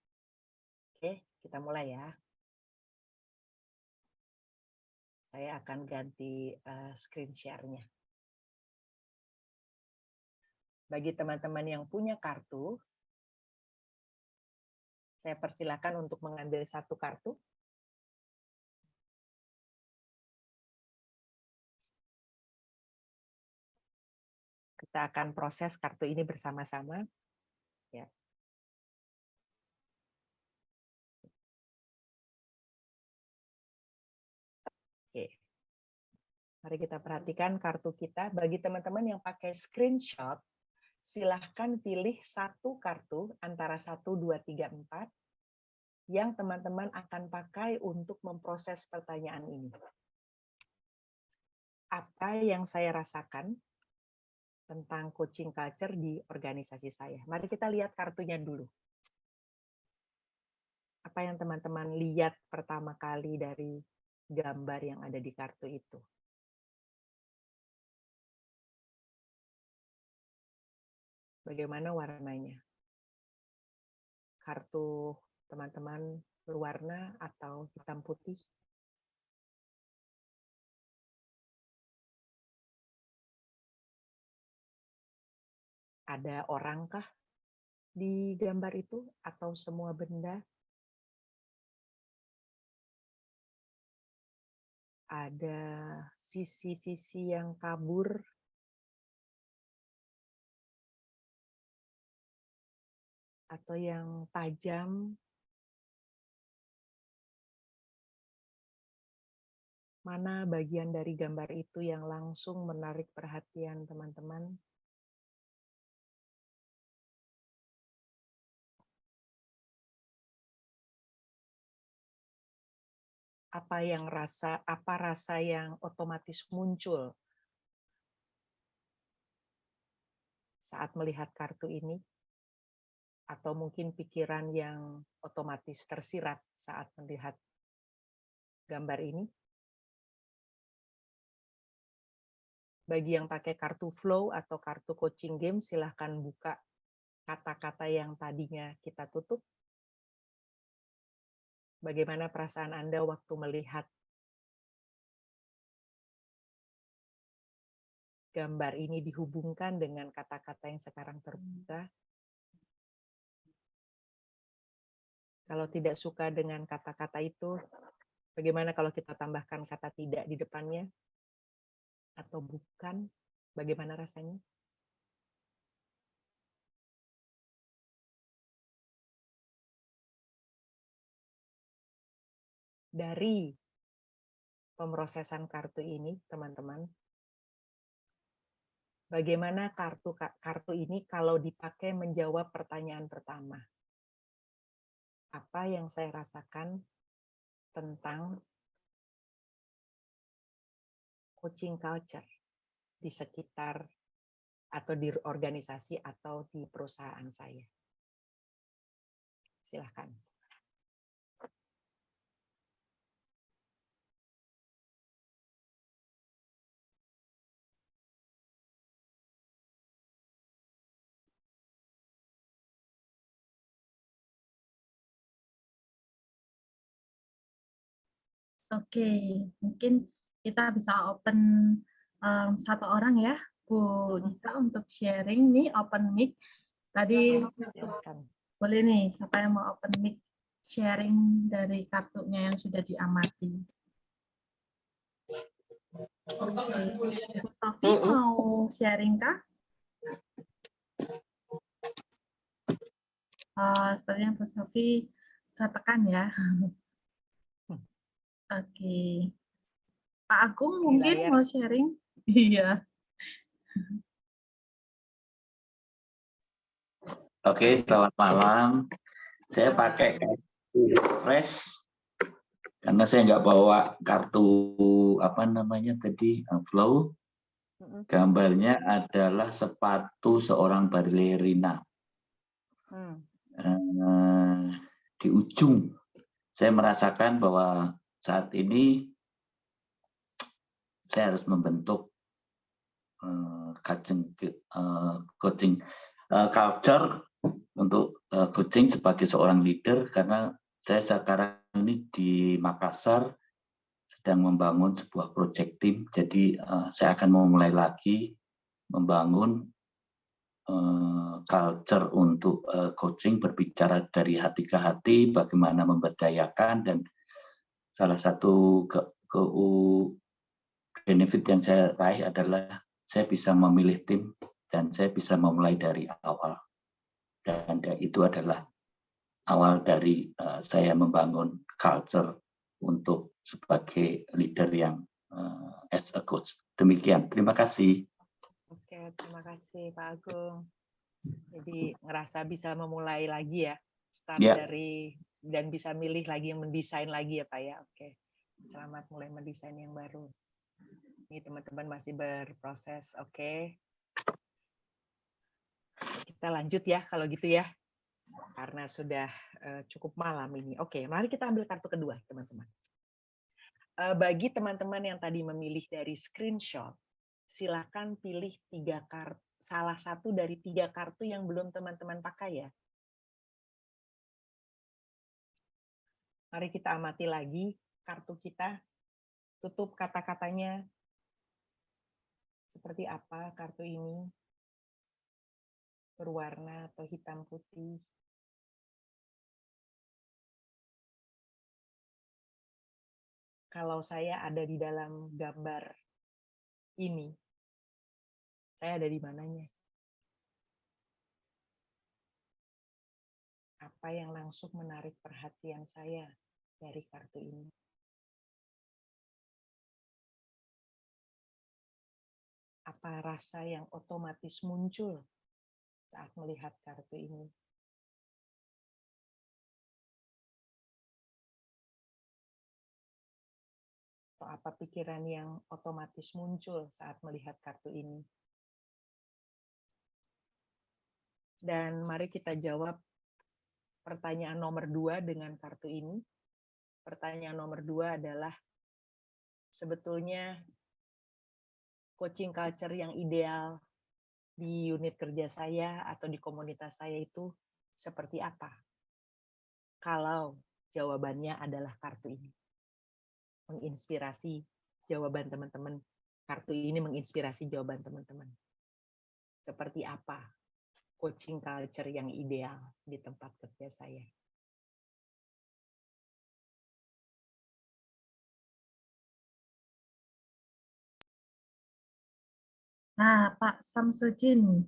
Oke, kita mulai ya. Saya akan ganti screen share-nya. Bagi teman-teman yang punya kartu, saya persilakan untuk mengambil 1 kartu. Kita akan proses kartu ini bersama-sama. Ya. Oke. Mari kita perhatikan kartu kita. Bagi teman-teman yang pakai screenshot, silahkan pilih 1 kartu antara 1, 2, 3, 4 yang teman-teman akan pakai untuk memproses pertanyaan ini. Apa yang saya rasakan tentang coaching culture di organisasi saya? Mari kita lihat kartunya dulu. Apa yang teman-teman lihat pertama kali dari gambar yang ada di kartu itu? Bagaimana warnanya? Kartu teman-teman berwarna atau hitam putih? Ada orangkah di gambar itu atau semua benda? Ada sisi-sisi yang kabur? Atau yang tajam? Mana bagian dari gambar itu yang langsung menarik perhatian teman-teman? Apa rasa yang otomatis muncul saat melihat kartu ini? Atau mungkin pikiran yang otomatis tersirat saat melihat gambar ini? Bagi yang pakai kartu flow atau kartu coaching game, silahkan buka kata-kata yang tadinya kita tutup. Bagaimana perasaan Anda waktu melihat gambar ini dihubungkan dengan kata-kata yang sekarang terbuka? Kalau tidak suka dengan kata-kata itu, bagaimana kalau kita tambahkan kata tidak di depannya? Atau bukan? Bagaimana rasanya? Dari pemrosesan kartu ini, teman-teman, bagaimana kartu ini kalau dipakai menjawab pertanyaan pertama? Apa yang saya rasakan tentang coaching culture di sekitar atau di organisasi atau di perusahaan saya? Silahkan. Oke, mungkin kita bisa open 1 orang ya, Bu Dita, untuk sharing nih, open mic. Tadi boleh nih, siapa yang mau open mic sharing dari kartunya yang sudah diamati? Bu Sofi mau sharing kah? Sepertinya Bu Sofi katakan ya. Oke. Pak Agung mungkin layar. mau sharing? Iya. Oke, selamat malam. Saya pakai kartu Fresh karena saya nggak bawa kartu apa namanya tadi Flow. Gambarnya adalah sepatu seorang balerina. Di ujung saya merasakan bahwa saat ini saya harus membentuk coaching culture untuk coaching sebagai seorang leader, karena saya sekarang ini di Makassar sedang membangun sebuah project team. Jadi saya akan memulai lagi membangun culture untuk coaching, berbicara dari hati ke hati, bagaimana memberdayakan, dan salah satu benefit yang saya raih adalah saya bisa memilih tim dan saya bisa memulai dari awal. Dan itu adalah awal dari saya membangun culture untuk sebagai leader yang as a coach. Demikian, terima kasih. Oke, terima kasih Pak Agung. Jadi ngerasa bisa memulai lagi ya, start dari dan bisa milih lagi yang mendesain lagi ya Pak ya. Oke, selamat mulai mendesain yang baru. Ini teman-teman masih berproses. Oke, kita lanjut ya kalau gitu ya, karena sudah cukup malam ini. Oke, mari kita ambil kartu kedua teman-teman. Bagi teman-teman yang tadi memilih dari screenshot, silakan pilih 3 kartu, salah satu dari 3 kartu yang belum teman-teman pakai ya. Mari kita amati lagi kartu kita, tutup kata-katanya. Seperti apa kartu ini? Berwarna atau hitam putih? Kalau saya ada di dalam gambar ini, saya ada di mananya? Apa yang langsung menarik perhatian saya dari kartu ini? Apa rasa yang otomatis muncul saat melihat kartu ini? Atau apa pikiran yang otomatis muncul saat melihat kartu ini? Dan mari kita jawab pertanyaan nomor 2 dengan kartu ini. Pertanyaan nomor 2 adalah, sebetulnya coaching culture yang ideal di unit kerja saya atau di komunitas saya itu seperti apa? Kalau jawabannya adalah kartu ini. Menginspirasi jawaban teman-teman. Kartu ini menginspirasi jawaban teman-teman. Seperti apa coaching culture yang ideal di tempat kerja saya? Nah, Pak Samsudin,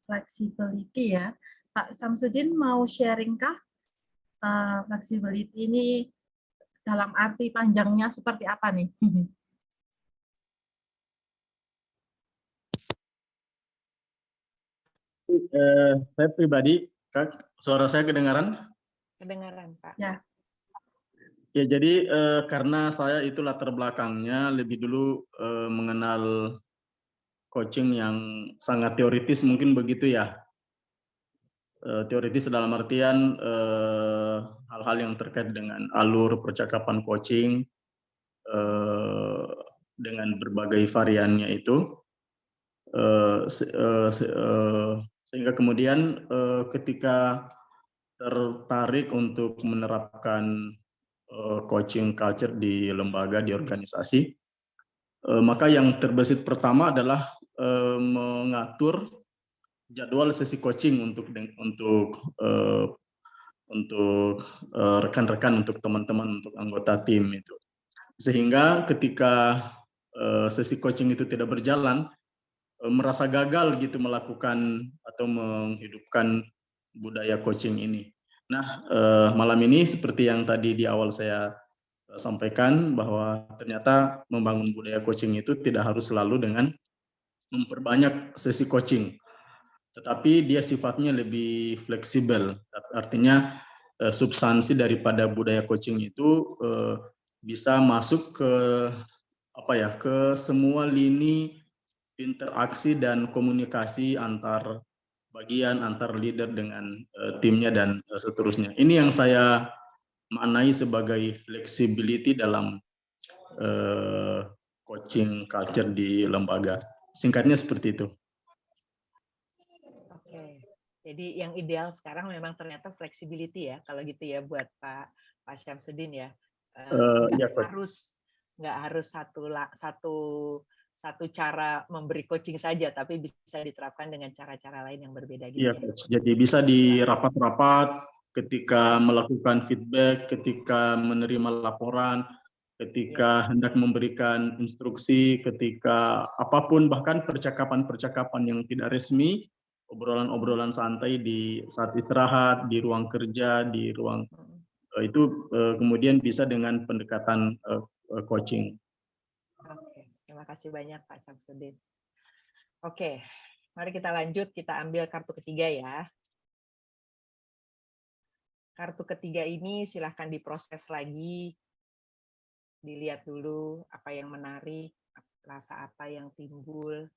flexibility ya. Pak Samsudin mau sharing kah? Flexibility ini dalam arti panjangnya seperti apa nih? Saya pribadi, Kak, suara saya kedengaran? Kedengaran, Pak. Ya. Ya, jadi karena saya itu latar belakangnya lebih dulu mengenal coaching yang sangat teoritis, mungkin begitu ya. Teoritis dalam artian hal-hal yang terkait dengan alur percakapan coaching dengan berbagai variannya itu, sehingga kemudian ketika tertarik untuk menerapkan coaching culture di lembaga, di organisasi, maka yang terbesit pertama adalah mengatur jadwal sesi coaching untuk rekan-rekan, untuk teman-teman, untuk anggota tim itu. Sehingga ketika sesi coaching itu tidak berjalan, merasa gagal gitu melakukan atau menghidupkan budaya coaching ini. Nah, malam ini seperti yang tadi di awal saya sampaikan, bahwa ternyata membangun budaya coaching itu tidak harus selalu dengan memperbanyak sesi coaching, tetapi dia sifatnya lebih fleksibel. Artinya substansi daripada budaya coaching itu bisa masuk ke ke semua lini interaksi dan komunikasi antar bagian, antar leader dengan timnya dan seterusnya. Ini yang saya maknai sebagai flexibility dalam coaching culture di lembaga. Singkatnya seperti itu. Oke, jadi yang ideal sekarang memang ternyata flexibility ya, kalau gitu ya buat Pak Syamsuddin ya. Nggak harus satu cara memberi coaching saja, tapi bisa diterapkan dengan cara-cara lain yang berbeda gitu. Iya, Coach. Jadi bisa di rapat-rapat, ketika melakukan feedback, ketika menerima laporan, ketika hendak memberikan instruksi, ketika apapun, bahkan percakapan-percakapan yang tidak resmi, obrolan-obrolan santai di saat istirahat, di ruang kerja, di ruang itu kemudian bisa dengan pendekatan coaching. Oke, terima kasih banyak Pak Syamsuddin. Oke, mari kita lanjut, kita ambil kartu ketiga ya. Kartu ketiga ini silahkan diproses lagi, dilihat dulu apa yang menarik, rasa apa yang timbul.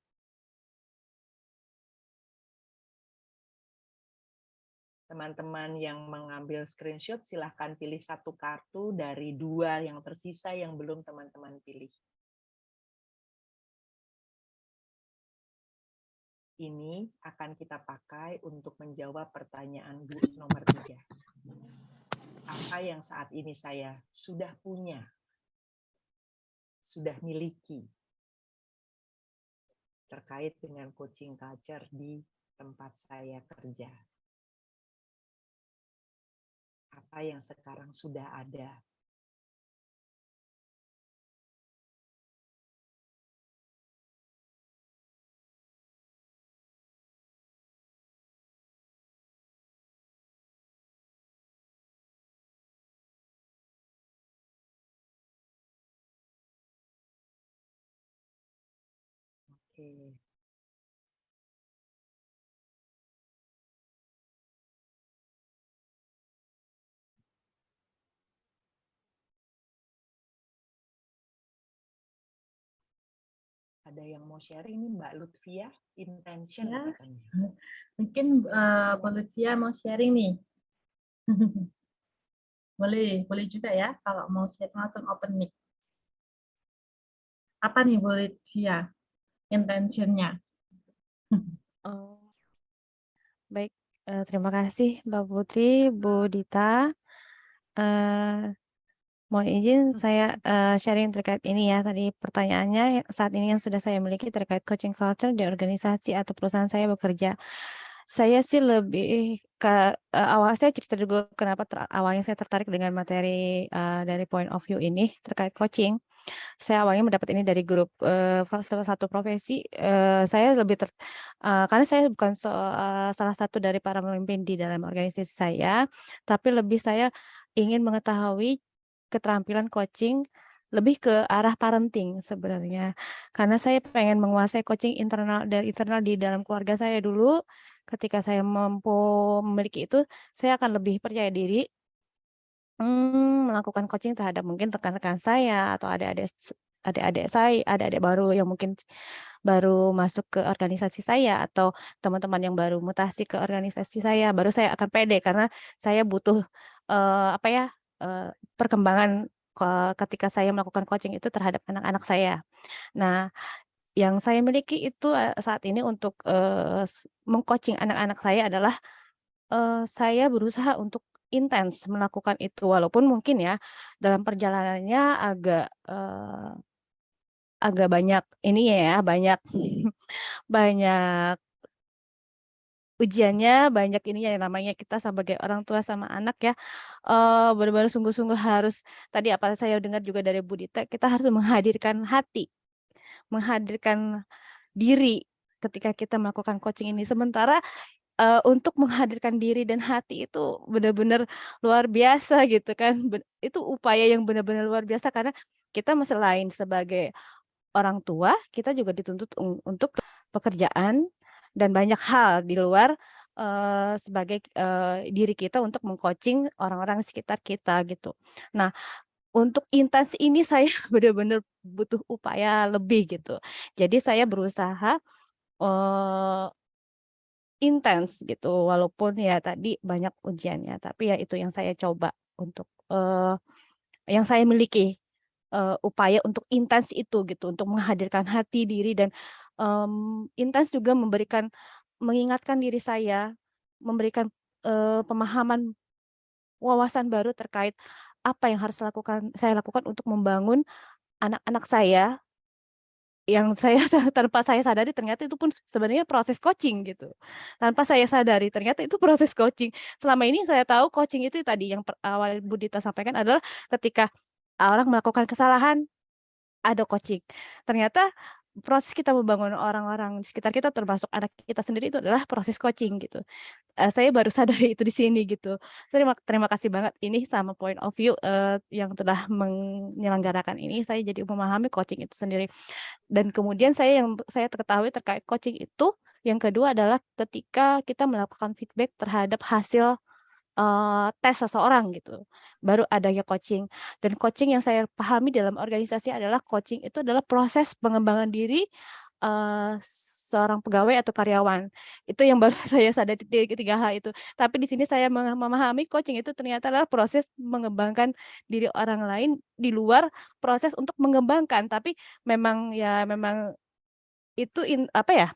Teman-teman yang mengambil screenshot silahkan pilih satu kartu dari 2 yang tersisa yang belum teman-teman pilih. Ini akan kita pakai untuk menjawab pertanyaan nomor 3. Apa yang saat ini saya sudah punya, sudah miliki, terkait dengan coaching culture di tempat saya kerja? Apa yang sekarang sudah ada? Oke. Ada yang mau sharing nih Mbak Lutfia, intention Ya. katanya. Mungkin Mbak Lutfia mau sharing nih. Boleh juga ya kalau mau sharing langsung open mic. Apa nih Bu Lutfia intentionnya? Oh, baik, terima kasih Mbak Putri, Bu Dita. Mohon izin saya sharing terkait ini ya. Tadi pertanyaannya saat ini yang sudah saya miliki terkait coaching culture di organisasi atau perusahaan saya bekerja. Saya sih lebih ke awal saya cerita dulu kenapa awalnya saya tertarik dengan materi dari point of view ini terkait coaching. Saya awalnya mendapat ini dari grup salah satu profesi. Saya lebih karena saya bukan salah satu dari para pemimpin di dalam organisasi saya, tapi lebih saya ingin mengetahui keterampilan coaching lebih ke arah parenting sebenarnya. Karena saya pengen menguasai coaching internal dan internal di dalam keluarga saya dulu. Ketika saya mampu memiliki itu, saya akan lebih percaya diri melakukan coaching terhadap mungkin rekan-rekan saya atau adik-adik saya, adik-adik baru yang mungkin baru masuk ke organisasi saya atau teman-teman yang baru mutasi ke organisasi saya, baru saya akan pede karena saya butuh perkembangan ketika saya melakukan coaching itu terhadap anak-anak saya. Nah, yang saya miliki itu saat ini untuk meng-coaching anak-anak saya adalah saya berusaha untuk intens melakukan itu walaupun mungkin ya dalam perjalanannya agak banyak ini ya banyak banyak ujiannya, banyak ininya ya, namanya kita sebagai orang tua sama anak ya, benar-benar sungguh-sungguh harus, tadi apa saya dengar juga dari Bu Dita, kita harus menghadirkan hati, menghadirkan diri ketika kita melakukan coaching ini. Sementara untuk menghadirkan diri dan hati itu benar-benar luar biasa gitu kan. Itu upaya yang benar-benar luar biasa karena kita selain sebagai orang tua, kita juga dituntut untuk pekerjaan dan banyak hal di luar sebagai diri kita untuk meng-coaching orang-orang sekitar kita gitu. Nah, untuk intens ini saya benar-benar butuh upaya lebih gitu. Jadi saya berusaha intens gitu, walaupun ya tadi banyak ujiannya, tapi ya itu yang saya coba untuk yang saya miliki, upaya untuk intens itu gitu, untuk menghadirkan hati, diri, dan intens juga mengingatkan diri saya, memberikan pemahaman, wawasan baru terkait apa yang harus saya lakukan untuk membangun anak-anak saya, yang saya tanpa saya sadari ternyata itu pun sebenarnya proses coaching gitu. Tanpa saya sadari ternyata itu proses coaching. Selama ini saya tahu coaching itu tadi yang awal Bu Dita sampaikan adalah ketika orang melakukan kesalahan ada coaching. Ternyata proses kita membangun orang-orang di sekitar kita termasuk anak kita sendiri itu adalah proses coaching gitu. Saya baru sadari itu di sini gitu. Terima kasih banget ini sama point of view yang telah menyelenggarakan ini, saya jadi memahami coaching itu sendiri. Dan kemudian yang saya ketahui terkait coaching itu, yang kedua adalah ketika kita melakukan feedback terhadap hasil tes seseorang gitu, baru adanya coaching. Dan coaching yang saya pahami dalam organisasi adalah coaching itu adalah proses pengembangan diri seorang pegawai atau karyawan. Itu yang baru saya sadari di 3 hal itu. Tapi di sini saya memahami coaching itu ternyata adalah proses mengembangkan diri orang lain di luar proses untuk mengembangkan. Tapi memang itu apa ya?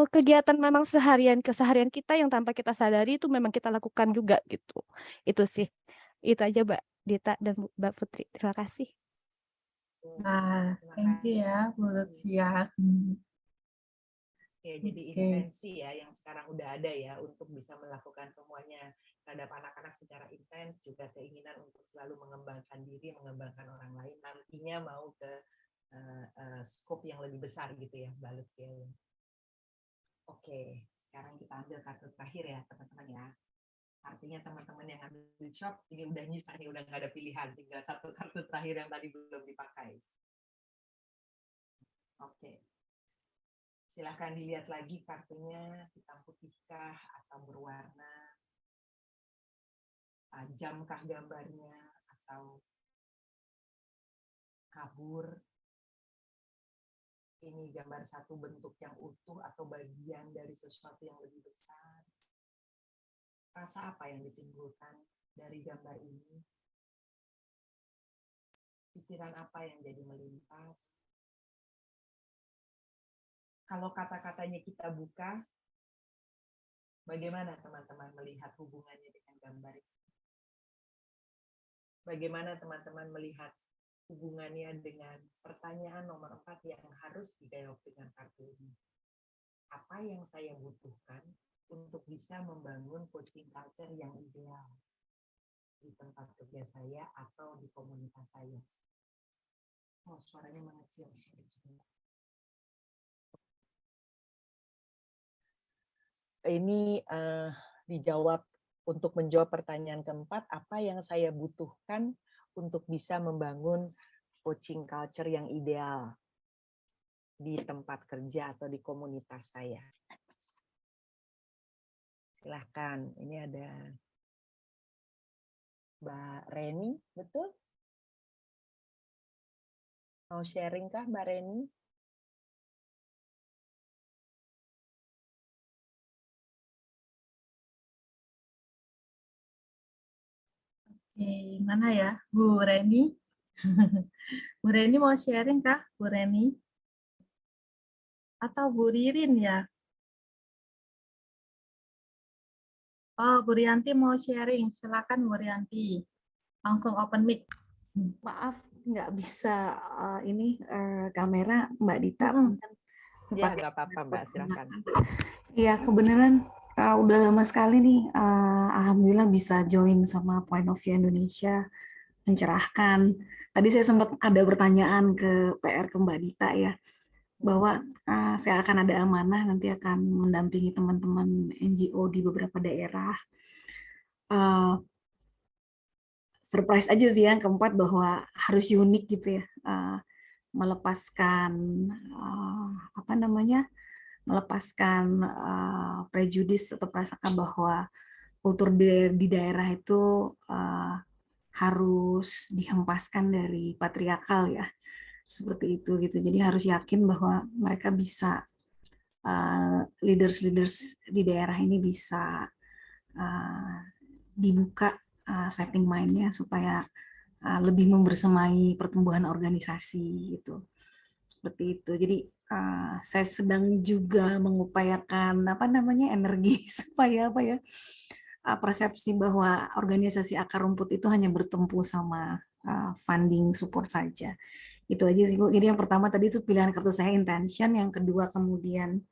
Kegiatan memang keseharian kita yang tanpa kita sadari itu memang kita lakukan juga gitu. Itu sih. Itu aja Mbak Dita dan Mbak Putri. Terima kasih. Nah, thank you ya Bu Lutfia. Ya, jadi intensi ya yang sekarang udah ada ya untuk bisa melakukan semuanya terhadap anak-anak secara intens, juga keinginan untuk selalu mengembangkan diri, mengembangkan orang lain, nantinya mau ke scope yang lebih besar gitu ya, Mbak Lutfia. Oke, sekarang kita ambil kartu terakhir ya teman-teman ya. Artinya teman-teman yang ambil shop ini udah nyisa nih, udah nggak ada pilihan, tinggal satu kartu terakhir yang tadi belum dipakai. Oke, silahkan dilihat lagi kartunya, hitam putihkah atau berwarna, tajamkah gambarnya atau kabur. Ini gambar satu bentuk yang utuh atau bagian dari sesuatu yang lebih besar. Rasa apa yang ditimbulkan dari gambar ini? Pikiran apa yang jadi melintas? Kalau kata-katanya kita buka, bagaimana teman-teman melihat hubungannya dengan gambar ini? Bagaimana teman-teman melihat hubungannya dengan pertanyaan nomor 4 yang harus dijawab dengan kartu ini? Apa yang saya butuhkan untuk bisa membangun coaching culture yang ideal di tempat kerja saya atau di komunitas saya? Oh, suaranya mengecil. Ini dijawab untuk menjawab pertanyaan keempat, apa yang saya butuhkan untuk bisa membangun coaching culture yang ideal di tempat kerja atau di komunitas saya. Silahkan, ini ada Mbak Reni, betul? Mau sharing kah Mbak Reni? Oke, mana ya Bu Reni? Bu Reni mau sharing kah Bu Reni? Atau Bu Ririn ya? Oh, Bu Rianti mau sharing, silakan Bu Rianti. Langsung open mic. Maaf, nggak bisa ini kamera Mbak Dita. Ya, nggak apa-apa Mbak, silakan. Iya, kebenaran udah lama sekali nih, alhamdulillah bisa join sama Point of View Indonesia, mencerahkan. Tadi saya sempat ada pertanyaan ke PR ke Mbak Dita ya, bahwa saya akan ada amanah nanti akan mendampingi teman-teman NGO di beberapa daerah. Surprise aja sih yang keempat bahwa harus unik gitu ya, melepaskan apa namanya, melepaskan prejudis atau perasaan bahwa kultur di daerah itu harus dihempaskan dari patriarkal ya, seperti itu gitu. Jadi harus yakin bahwa mereka bisa leaders di daerah ini bisa dibuka setting mind-nya supaya lebih membersamai pertumbuhan organisasi gitu. Seperti itu. Jadi saya sedang juga mengupayakan apa namanya energi supaya apa ya, persepsi bahwa organisasi akar rumput itu hanya bertumpu sama funding support saja. Itu aja sih Bu. Jadi yang pertama tadi itu pilihan kartu saya intention, yang kedua kemudian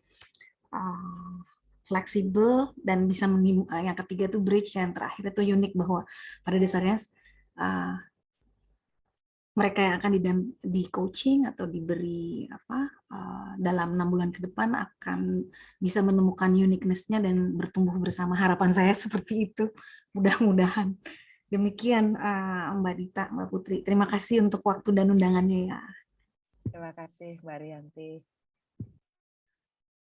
fleksibel, dan bisa yang ketiga itu bridge, yang terakhir itu unik bahwa pada dasarnya mereka yang akan di coaching atau diberi dalam 6 bulan ke depan akan bisa menemukan uniqueness-nya dan bertumbuh bersama. Harapan saya seperti itu, mudah-mudahan. Demikian Mbak Dita, Mbak Putri. Terima kasih untuk waktu dan undangannya ya. Terima kasih Mbak Rianti.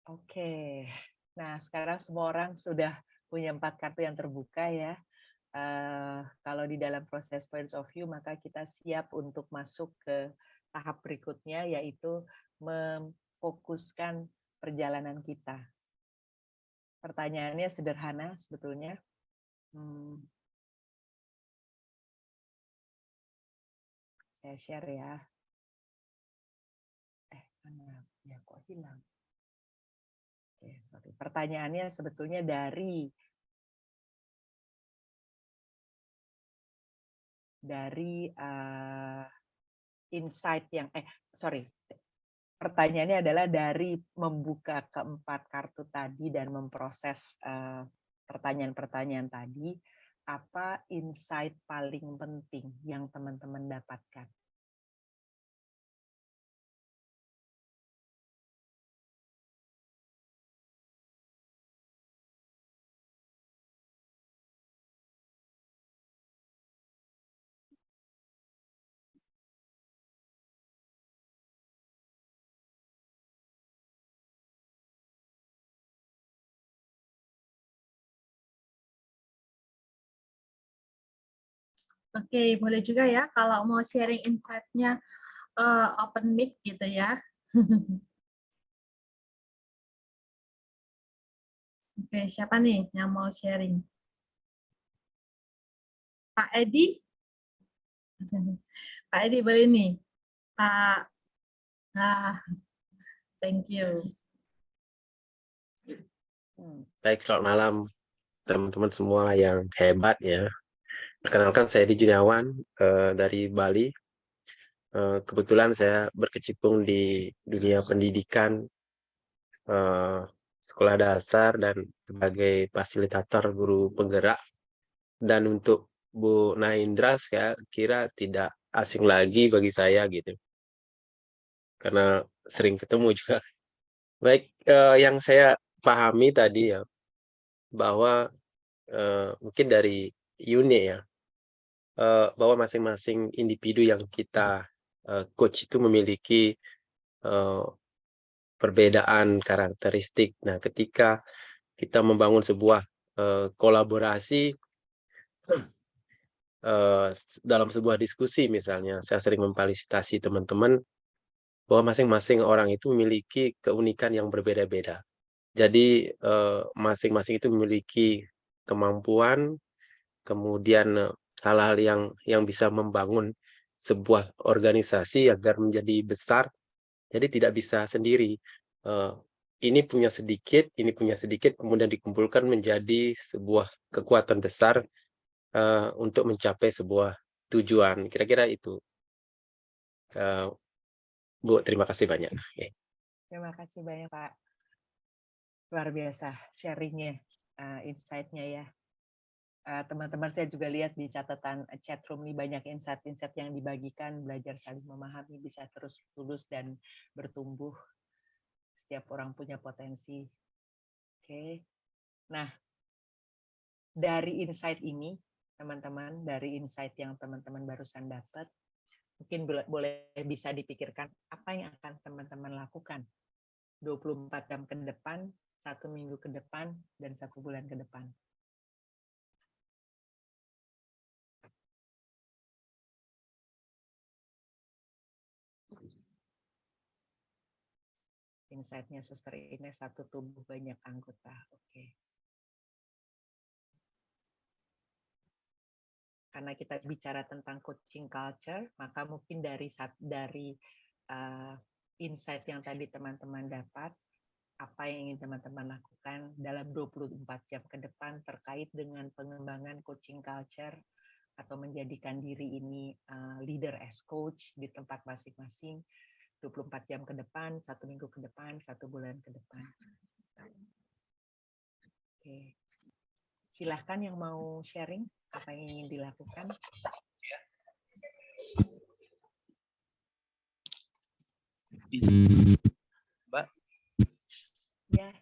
Oke, nah sekarang semua orang sudah punya 4 kartu yang terbuka ya. Kalau di dalam proses Points of View, maka kita siap untuk masuk ke tahap berikutnya, yaitu memfokuskan perjalanan kita. Pertanyaannya sederhana sebetulnya. Saya share ya. Mana ya, kok hilang? Oke, sorry. Pertanyaannya sebetulnya dari insight yang pertanyaannya adalah dari membuka keempat kartu tadi dan memproses pertanyaan-pertanyaan tadi, apa insight paling penting yang teman-teman dapatkan? Oke, boleh juga ya kalau mau sharing insight-nya open mic gitu ya. Oke, siapa nih yang mau sharing? Pak Edi? Pak Edi boleh nih. Pak, thank you. Baik, selamat malam teman-teman semua yang hebat ya. Perkenalkan, saya Edi Juniawan dari Bali. Kebetulan saya berkecimpung di dunia pendidikan, sekolah dasar, dan sebagai fasilitator guru penggerak. Dan untuk Bu Naindra, saya kira tidak asing lagi bagi saya gitu, karena sering ketemu juga. Baik, yang saya pahami tadi ya, bahwa mungkin dari unit ya, bahwa masing-masing individu yang kita coach itu memiliki perbedaan karakteristik. Nah, ketika kita membangun sebuah kolaborasi dalam sebuah diskusi, misalnya saya sering memfasilitasi teman-teman bahwa masing-masing orang itu memiliki keunikan yang berbeda-beda. Jadi masing-masing itu memiliki kemampuan, kemudian hal-hal yang bisa membangun sebuah organisasi agar menjadi besar. Jadi tidak bisa sendiri. Ini punya sedikit, kemudian dikumpulkan menjadi sebuah kekuatan besar untuk mencapai sebuah tujuan. Kira-kira itu. Bu, terima kasih banyak. Terima kasih banyak Pak. Luar biasa sharingnya, insight-nya ya. Teman-teman saya juga lihat di catatan chat room ini banyak insight-insight yang dibagikan, belajar saling memahami, bisa terus lulus dan bertumbuh. Setiap orang punya potensi. Oke. Nah, dari insight ini, teman-teman, dari insight yang teman-teman barusan dapat, mungkin boleh bisa dipikirkan apa yang akan teman-teman lakukan 24 jam ke depan, 1 minggu ke depan, dan 1 bulan ke depan. Insight-nya Suster Ines, satu tubuh banyak anggota. Oke. Karena kita bicara tentang coaching culture, maka mungkin dari insight yang tadi teman-teman dapat, apa yang ingin teman-teman lakukan dalam 24 jam ke depan terkait dengan pengembangan coaching culture atau menjadikan diri ini leader as coach di tempat masing-masing. 24 jam ke depan, 1 minggu ke depan, 1 bulan ke depan. Oke. Silahkan yang mau sharing apa yang ingin dilakukan. Mbak. Ya.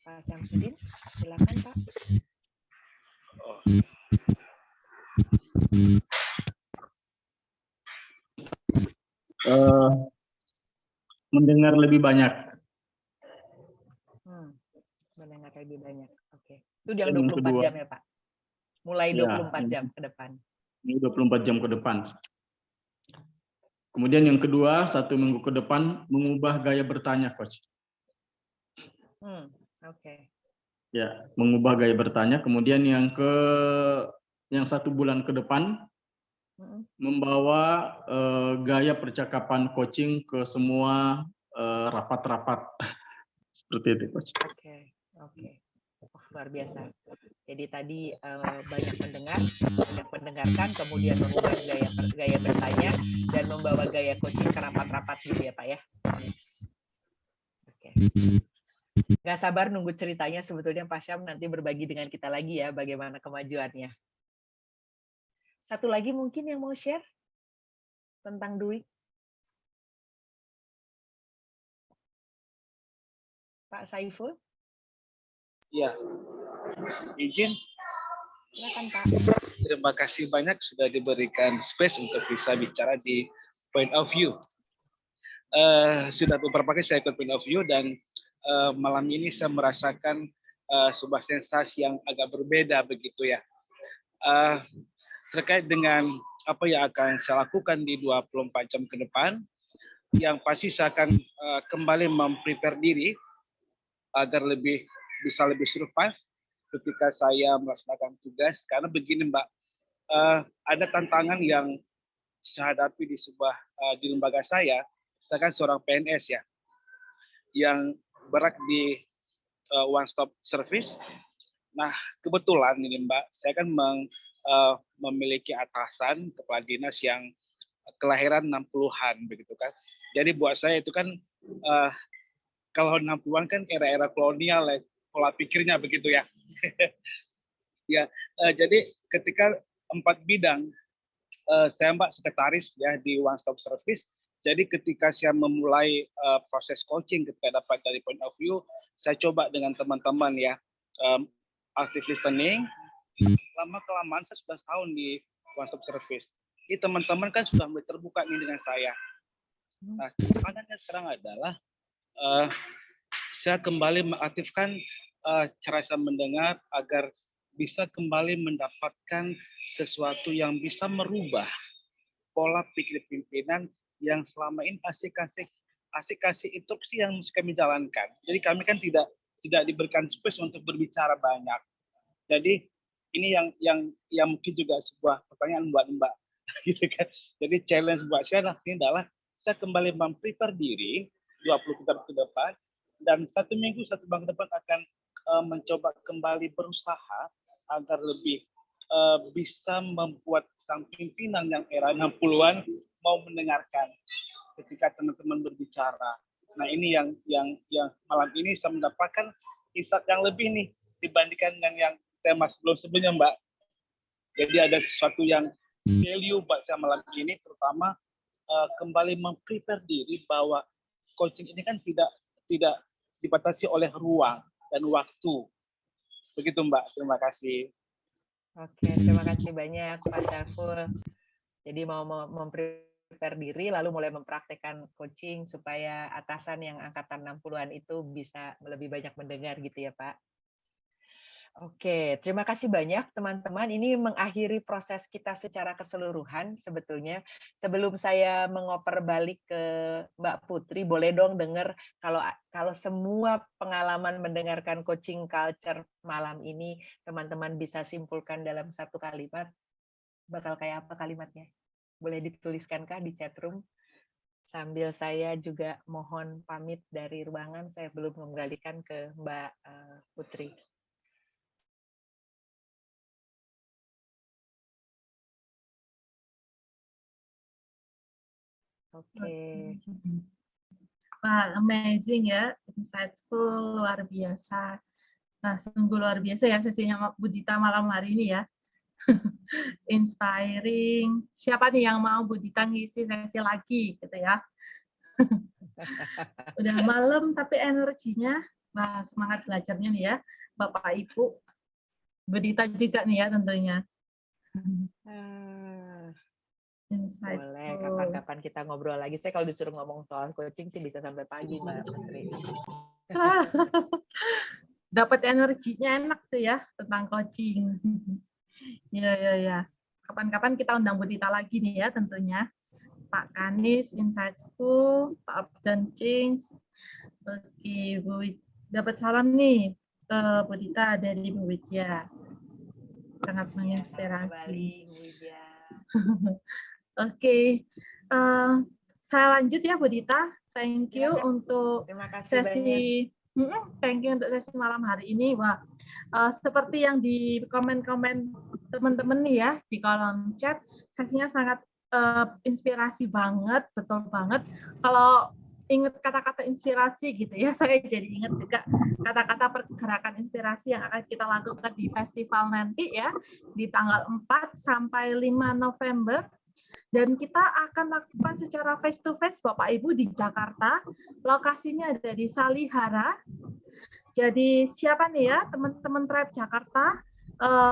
Pak Syamsuddin, silakan Pak. Mendengar lebih banyak. Mendengar lebih banyak. Oke. Itu yang 24 jam ya Pak? Mulai 24 jam ke depan. Ini 24 jam ke depan. Kemudian yang kedua, 1 minggu ke depan, mengubah gaya bertanya, Coach. Oke. Ya, mengubah gaya bertanya. Kemudian yang 1 bulan ke depan, membawa gaya percakapan coaching ke semua rapat-rapat. Seperti itu, Coach. Oke. Luar biasa. Jadi tadi banyak mendengarkan, kemudian mengubah gaya bertanya, dan membawa gaya coaching ke rapat-rapat gitu ya Pak ya. Oke. Nggak sabar nunggu ceritanya sebetulnya Pak Syam nanti berbagi dengan kita lagi ya bagaimana kemajuannya. Satu lagi mungkin yang mau share tentang Dwi? Pak Saiful? Ya, izin. Silakan Pak. Terima kasih banyak sudah diberikan space untuk bisa bicara di point of view. Sudah beberapa kali saya ikut point of view dan malam ini saya merasakan sebuah sensasi yang agak berbeda begitu ya. Terkait dengan apa yang akan saya lakukan di 24 jam ke depan, yang pasti saya akan kembali memprepare diri agar bisa lebih survive ketika saya melaksanakan tugas. Karena begini Mbak, ada tantangan yang saya hadapi di lembaga saya kan seorang PNS ya, yang bergerak di one stop service. Nah kebetulan ini Mbak, saya kan memiliki atasan kepala dinas yang kelahiran 60-an begitu kan. Jadi buat saya itu kan kalau 60-an kan era-era kolonial ya, pola pikirnya begitu ya. Ya, jadi ketika 4 bidang saya Mbak sekretaris ya di one stop service. Jadi ketika saya memulai proses coaching ketika dapat dari point of view, saya coba dengan teman-teman ya active listening. Lama-kelamaan saya sudah setahun di one stop service. Ini teman-teman kan sudah mulai terbuka nih dengan saya. Nah, tantangannya sekarang adalah saya kembali mengaktifkan cara saya mendengar agar bisa kembali mendapatkan sesuatu yang bisa merubah pola pikir pimpinan yang selama ini asik kasih instruksi yang kami jalankan. Jadi kami kan tidak diberikan space untuk berbicara banyak. Jadi ini yang mungkin juga sebuah pertanyaan buat Mbak, gitu kan. Jadi challenge buat saya adalah saya kembali memprepare diri 20 jam ke depan, dan 1 minggu 1 bulan ke depan akan mencoba kembali berusaha agar lebih bisa membuat sang pimpinan yang era 60-an mau mendengarkan ketika teman-teman berbicara. Nah, ini yang malam ini saya mendapatkan insight yang lebih nih dibandingkan dengan yang tema sebelumnya, Mbak. Jadi ada sesuatu yang value buat saya malam ini, terutama kembali memprepare diri bahwa coaching ini kan tidak dibatasi oleh ruang dan waktu. Begitu, Mbak. Terima kasih. Oke, terima kasih banyak Pak Syaful. Jadi mau memprepare diri lalu mulai mempraktekkan coaching supaya atasan yang angkatan 60-an itu bisa lebih banyak mendengar gitu ya Pak. Oke, terima kasih banyak teman-teman. Ini mengakhiri proses kita secara keseluruhan sebetulnya. Sebelum saya mengoper balik ke Mbak Putri, boleh dong dengar kalau semua pengalaman mendengarkan coaching culture malam ini teman-teman bisa simpulkan dalam satu kalimat, bakal kayak apa kalimatnya? Boleh dituliskankah di chat room? Sambil saya juga mohon pamit dari ruangan, saya belum mengembalikan ke Mbak Putri. Oke. Wah, amazing ya, insightful, luar biasa. Nah, sungguh luar biasa ya sesinya Bu Dita malam hari ini ya. Inspiring. Siapa nih yang mau Bu Dita ngisi sesi lagi gitu ya. Udah malam tapi energinya, wah semangat belajarnya nih ya, Bapak Ibu. Bu Dita juga nih ya tentunya. Boleh, kapan-kapan kita ngobrol lagi. Saya kalau disuruh ngomong soal coaching sih bisa sampai pagi, Mbak Putri. Dapat energinya enak tuh ya tentang coaching. Ya. Kapan-kapan kita undang Bu Dita lagi nih ya tentunya. Pak Kanis, insightful, Pak Abdan Cings. Oke, Bu, dapat salam nih Bu Dita dari Bu Widya. Sangat menginspirasi. Oke, saya lanjut ya Bu Dita. Thank you untuk sesi. Thank you untuk sesi malam hari ini. Wah, seperti yang di komen-komen teman-teman nih ya di kolom chat, sesinya sangat inspirasi banget, betul banget. Kalau ingat kata-kata inspirasi gitu ya, saya jadi ingat juga kata-kata pergerakan inspirasi yang akan kita lakukan di festival nanti ya, di tanggal 4 sampai 5 November. Dan kita akan lakukan secara face-to-face Bapak Ibu di Jakarta. Lokasinya ada di Salihara. Jadi siapa nih ya teman-teman Tribe Jakarta,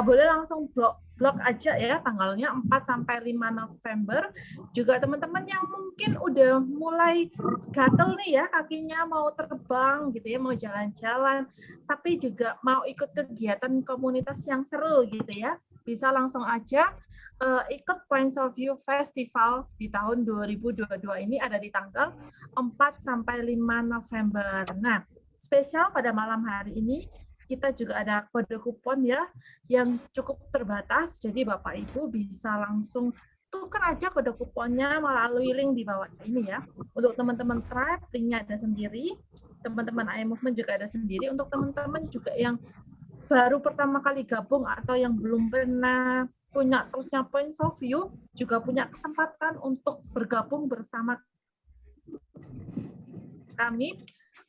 boleh langsung blok aja ya tanggalnya 4 sampai 5 November. Juga teman-teman yang mungkin udah mulai gatel nih ya kakinya mau terbang gitu ya, mau jalan-jalan, tapi juga mau ikut kegiatan komunitas yang seru gitu ya, bisa langsung aja ikut Points of View Festival di tahun 2022 ini ada di tanggal 4 sampai 5 November. Nah, spesial pada malam hari ini kita juga ada kode kupon ya yang cukup terbatas, jadi Bapak Ibu bisa langsung tukar aja kode kuponnya melalui link di bawah ini ya. Untuk teman-teman Tribe, linknya ada sendiri, teman-teman I Movement juga ada sendiri. Untuk teman-teman juga yang baru pertama kali gabung atau yang belum pernah punya terusnya Points of View, juga punya kesempatan untuk bergabung bersama kami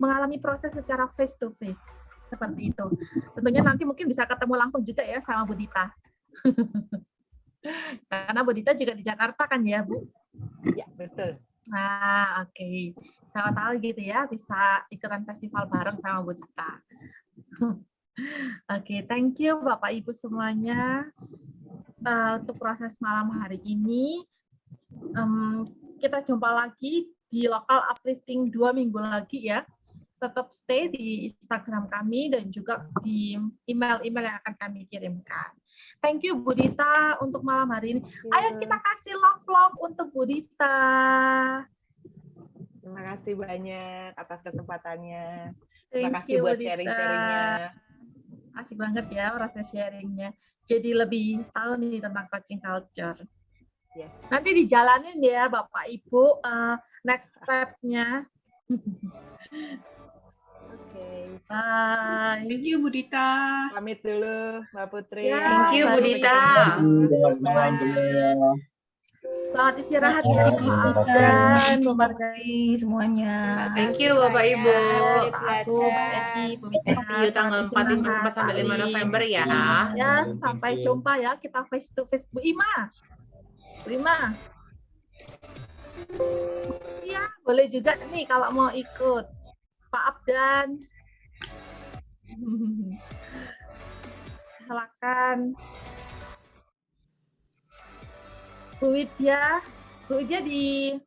mengalami proses secara face to face seperti itu. Tentunya nanti mungkin bisa ketemu langsung juga ya sama Bu Dita. Karena Bu Dita juga di Jakarta kan ya, Bu? Ya, betul. Nah, oke. Sama tahu gitu ya, bisa ikutan festival bareng sama Bu Dita. Oke, thank you Bapak Ibu semuanya untuk proses malam hari ini. Kita jumpa lagi di Lokal Uplifting 2 minggu lagi ya. Tetap stay di Instagram kami dan juga di email-email yang akan kami kirimkan. Thank you Bu Dita untuk malam hari ini. Ayo kita kasih love untuk Bu Dita. Terima kasih banyak atas kesempatannya. Terima kasih buat sharing-sharingnya. Asik banget ya proses sharingnya. Jadi lebih tahu nih tentang coaching culture. Yes. Nanti dijalanin ya Bapak Ibu next step-nya. Oke. Bye. Thank you Bu Dita. Pamit dulu Mbak Putri. Ya, Thank you Bu Dita. Bye. Selamat istirahat Terima ya, kasih, Pak Kak. Abdan, Bu Terima Marga, kasih semuanya. Terima Thank you kasih Bapak Ibu. banyak, boleh Pak Agung, Mbak belajar. Edi, Bu See Wita. you tanggal Selamat 4 istirahat, Pak 4 sampai 5 Lim. November ya. Ya, sampai jumpa ya. Kita face to face. Bu Ima. Bu Ima. Iya, boleh juga nih kalau mau ikut. Pak Abdan. Silakan. Bu Widya di